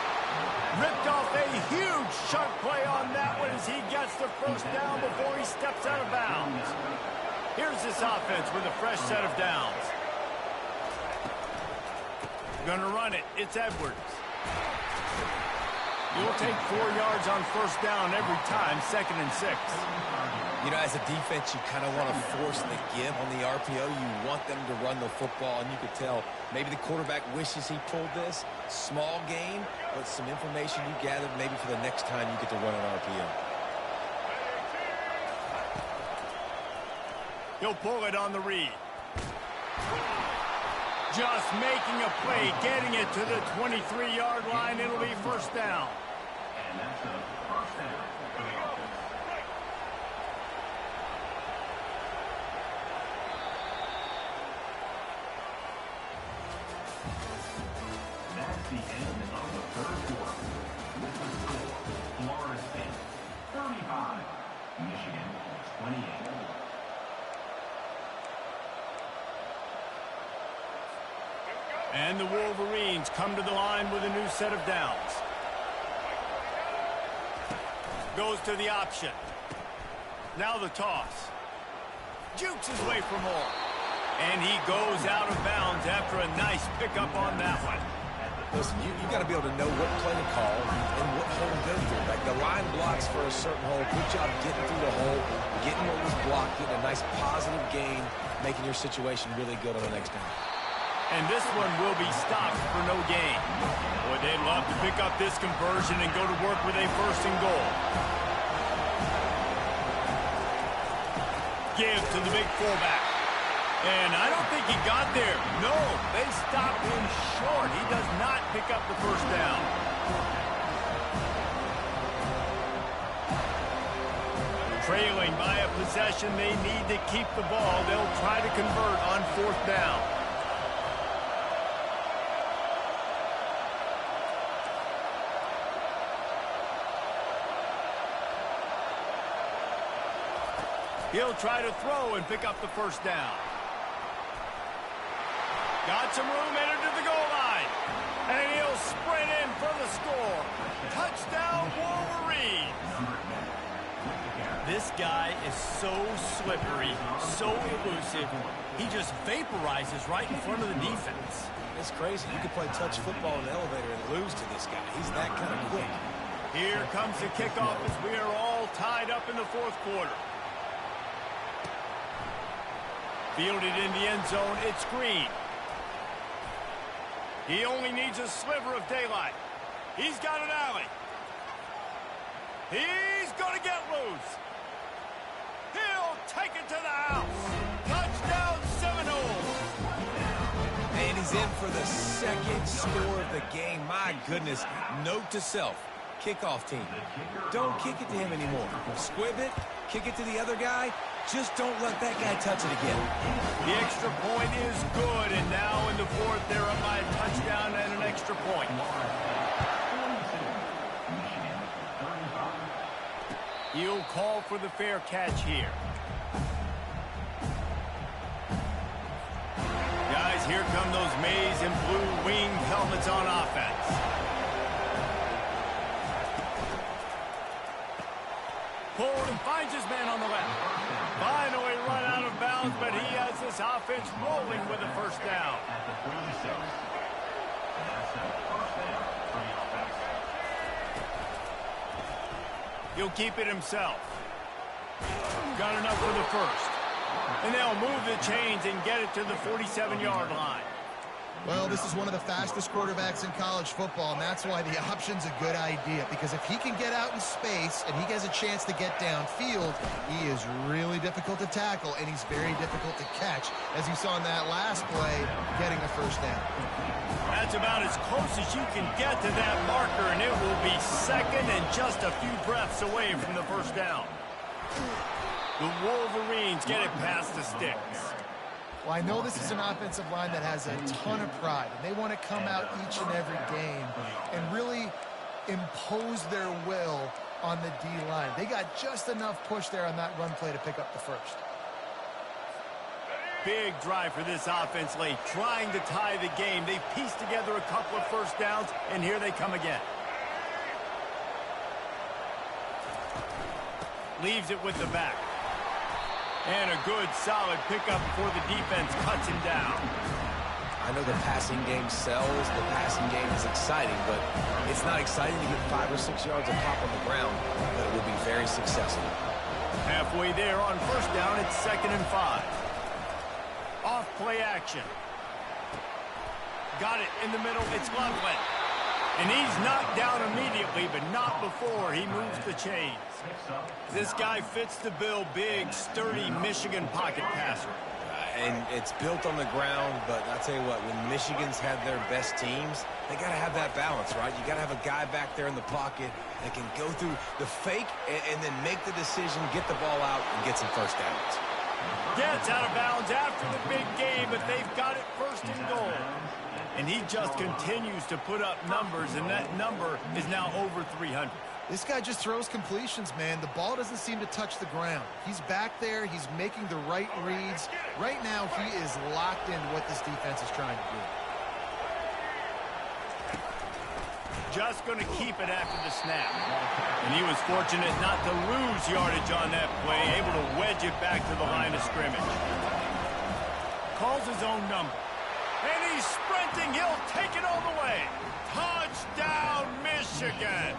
Ripped off a huge sharp play on that one as he gets the 1st down before he steps out of bounds. Here's this offense with a fresh set of downs. Gonna run it. It's Edwards. You'll take 4 yards on first down every time, 2nd and 6. You know, as a defense, you kind of want to force the give on the RPO. You want them to run the football, and you could tell maybe the quarterback wishes he pulled this. Small gain, but some information you gathered maybe for the next time you get to run an RPO. He'll pull it on the read. Just making a play, getting it to the 23-yard line. It'll be first down. And that's a first down for the offense. That's the end of the third quarter. With the score, Florida State 35, Michigan 28. And the Wolverines come to the line with a new set of downs. Goes to the option. Now the toss. Jukes his way for more. And he goes out of bounds after a nice pickup on that one. Listen, you got to be able to know what play to call and what hole to go through. Like the line blocks for a certain hole. Good job getting through the hole, getting what was blocked, getting a nice positive gain, making your situation really good on the next down. And this one will be stopped for no gain. Boy, they'd love to pick up this conversion and go to work with a 1st and goal. Give to the big fullback. And I don't think he got there. No, they stopped him short. He does not pick up the first down. Trailing by a possession, they need to keep the ball. They'll try to convert on 4th down. He'll try to throw and pick up the first down. Got some room, entered to the goal line. And he'll sprint in for the score. Touchdown, Wolverines. This guy is so slippery, so elusive. He just vaporizes right in front of the defense. It's crazy. You could play touch football in the elevator and lose to this guy. He's that kind of quick. Here comes the kickoff as we are all tied up in the 4th quarter. Fielded in the end zone, it's Green. He only needs a sliver of daylight. He's got an alley. He's going to get loose. He'll take it to the house. Touchdown, Seminoles. And he's in for the 2nd score of the game. My goodness. Note to self. Kickoff team. Don't kick it to him anymore. Squib it. Kick it to the other guy. Just don't let that guy touch it again. The extra point is good, and now in the 4th, they're up by a touchdown and an extra point. He'll call for the fair catch here. Guys, here come those maize and blue winged helmets on offense. Pulled and finds his man on the left. Finally run out of bounds, but he has this offense rolling with a first down. He'll keep it himself. Got enough for the first. And they'll move the chains and get it to the 47-yard line. Well, this is one of the fastest quarterbacks in college football, and that's why the option's a good idea, because if he can get out in space and he has a chance to get downfield, he is really difficult to tackle, and he's very difficult to catch, as you saw in that last play, getting a first down. That's about as close as you can get to that marker, and it will be 2nd and just a few breaths away from the first down. The Wolverines get it past the sticks. Well, I know this is an offensive line that has a ton of pride, and they want to come out each and every game and really impose their will on the D-line. They got just enough push there on that run play to pick up the first. Big drive for this offense late, trying to tie the game. They pieced together a couple of first downs, and here they come again. Leaves it with the back. And a good, solid pickup before the defense cuts him down. I know the passing game sells, the passing game is exciting, but it's not exciting to get 5 or 6 yards of pop on the ground, but it will be very successful. Halfway there on first down, it's 2nd and 5. Off play action. Got it in the middle, it's Loveland. And he's knocked down immediately, but not before he moves the chains. This guy fits the bill, big, sturdy Michigan pocket passer. And it's built on the ground, but I'll tell you what, when Michigan's had their best teams, they got to have that balance, right? You got to have a guy back there in the pocket that can go through the fake and then make the decision, get the ball out, and get some first downs. Gets out of bounds after the big game, but they've got it 1st and goal. And he just continues to put up numbers, and that number is now over 300. This guy just throws completions, man. The ball doesn't seem to touch the ground. He's back there. He's making the right reads. Right now, he is locked into what this defense is trying to do. Just going to keep it after the snap. And he was fortunate not to lose yardage on that play, able to wedge it back to the line of scrimmage. Calls his own number. And he's sprinting. He'll take it all the way. Touchdown, Michigan.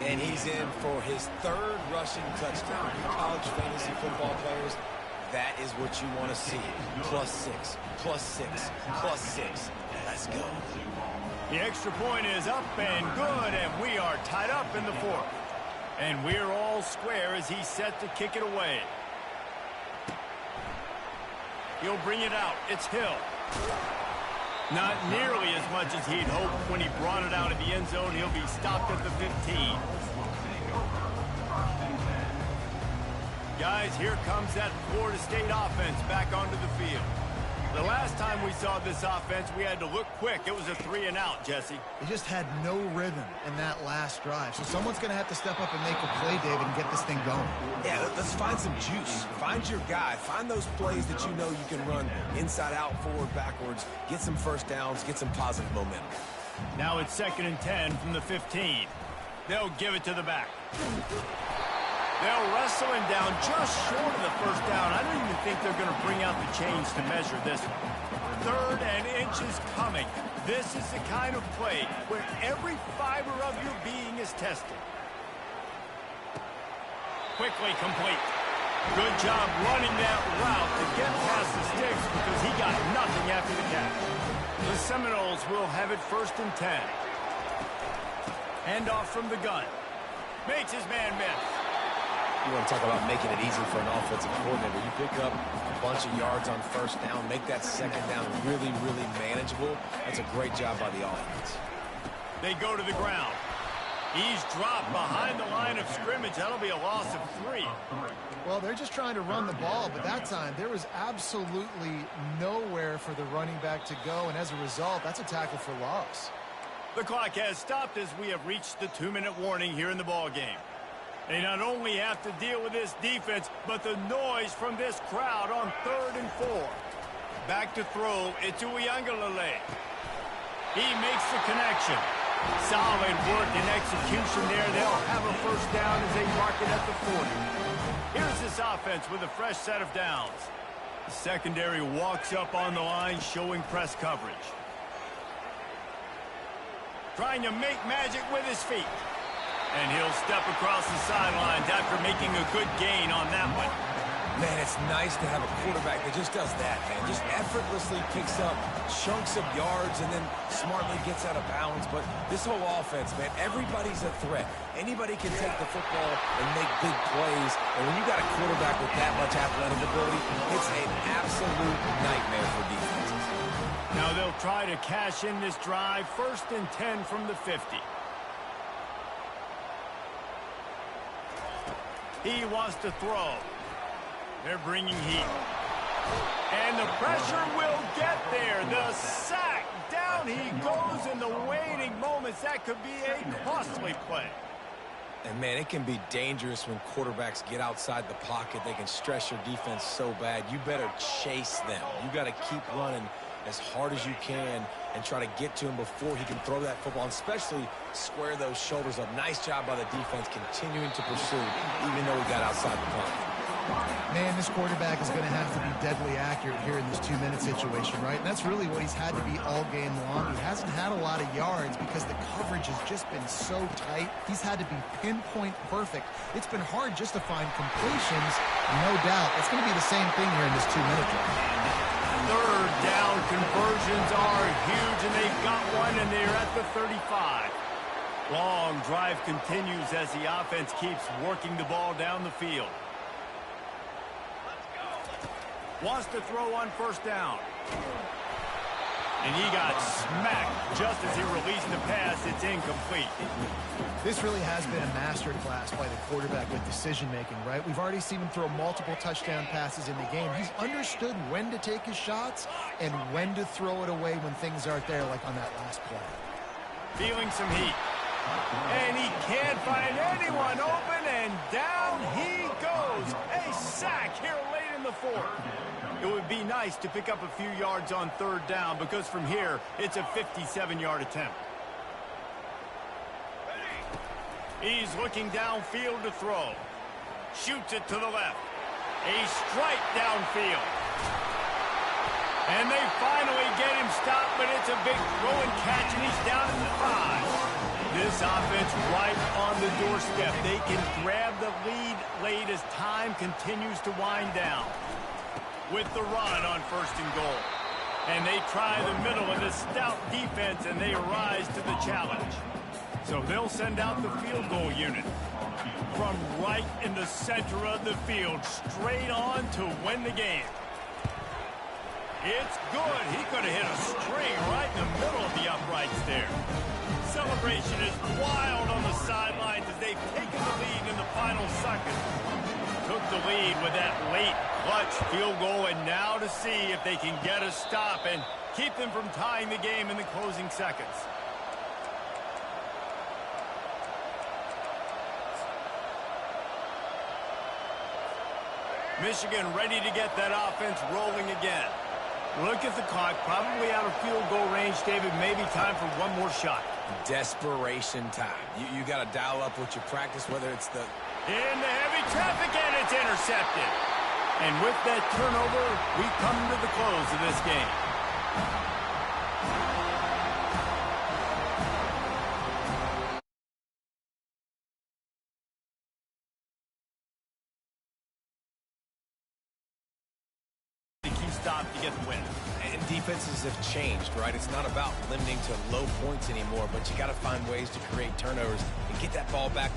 And he's in for his 3rd rushing touchdown. You college fantasy football players, that is what you want to see. +6, +6, +6. Let's go. The extra point is up and good, and we are tied up in the 4th. And we're all square as he's set to kick it away. He'll bring it out. It's Hill. Not nearly as much as he'd hoped when he brought it out of the end zone. He'll be stopped at the 15. Guys, here comes that Florida State offense back onto the field. The last time we saw this offense, we had to look quick. It was a 3-and-out, Jesse. They just had no rhythm in that last drive. So someone's going to have to step up and make a play, David, and get this thing going. Yeah, let's find some juice. Find your guy. Find those plays that you know you can run inside out, forward, backwards. Get some first downs. Get some positive momentum. Now it's 2nd and 10 from the 15. They'll give it to the back. They'll wrestle him down just short of the first down. I don't even think they're going to bring out the chains to measure this one. 3rd and inches coming. This is the kind of play where every fiber of your being is tested. Quickly complete. Good job running that route to get past the sticks because he got nothing after the catch. The Seminoles will have it 1st and 10. Handoff from the gun. Makes his man miss. You want to talk about making it easy for an offensive coordinator. You pick up a bunch of yards on first down, make that 2nd down really, really manageable. That's a great job by the offense. They go to the ground. He's dropped behind the line of scrimmage. That'll be a loss of 3. Well, they're just trying to run the ball, but that time there was absolutely nowhere for the running back to go, and as a result, that's a tackle for loss. The clock has stopped as we have reached the 2-minute warning here in the ball game. They not only have to deal with this defense, but the noise from this crowd on 3rd and 4. Back to throw, it's Uiagalelei. He makes the connection. Solid work and execution there. They'll have a first down as they mark it at the 40. Here's this offense with a fresh set of downs. The secondary walks up on the line, showing press coverage. Trying to make magic with his feet. And he'll step across the sidelines after making a good gain on that one. Man, it's nice to have a quarterback that just does that, man. Just effortlessly picks up chunks of yards and then smartly gets out of bounds. But this whole offense, man, everybody's a threat. Anybody can take the football and make big plays. And when you got a quarterback with that much athletic ability, it's an absolute nightmare for defenses. Now they'll try to cash in this drive. 1st and 10 from the 50. He wants to throw. They're bringing heat. And the pressure will get there. The sack. Down he goes in the waiting moments. That could be a costly play. And, man, it can be dangerous when quarterbacks get outside the pocket. They can stress your defense so bad. You better chase them. You got to keep running as hard as you can and try to get to him before he can throw that football, and especially square those shoulders up. Nice job by the defense continuing to pursue, even though he got outside the pocket. Man, this quarterback is going to have to be deadly accurate here in this 2-minute situation, right? And that's really what he's had to be all game long. He hasn't had a lot of yards because the coverage has just been so tight. He's had to be pinpoint perfect. It's been hard just to find completions, no doubt. It's going to be the same thing here in this 2-minute drive. Third down conversions are huge, and they've got one, and they're at the 35. Long drive continues as the offense keeps working the ball down the field. Wants to throw on first down. And he got smacked just as he released the pass. It's incomplete. This really has been a masterclass by the quarterback with decision-making, right? We've already seen him throw multiple touchdown passes in the game. He's understood when to take his shots and when to throw it away when things aren't there, like on that last play. Feeling some heat. And he can't find anyone open, and down he goes. A sack here late in the fourth. It would be nice to pick up a few yards on third down because from here, it's a 57-yard attempt. He's looking downfield to throw. Shoots it to the left. A strike downfield. And they finally get him stopped, but it's a big throw and catch, and he's down at the 5. This offense right on the doorstep. They can grab the lead late as time continues to wind down. With the run on first and goal. And they try the middle of this stout defense, and they rise to the challenge. So they'll send out the field goal unit. From right in the center of the field, straight on to win the game. It's good. He could have hit a string right in the middle of the uprights there. Celebration is wild on the sidelines as they've taken the lead in the final second. Took the lead with that late clutch field goal, and now to see if they can get a stop and keep them from tying the game in the closing seconds. Michigan ready to get that offense rolling again. Look at the clock, probably out of field goal range, David. Maybe time for one more shot. Desperation time. You got to dial up what you practice, whether it's the... In the heavy traffic, and it's intercepted. And with that turnover, we come to the close of this game. The key stop to get the win. And defenses have changed, right? It's not about limiting to low points anymore, but you got to find ways to create turnovers and get that ball back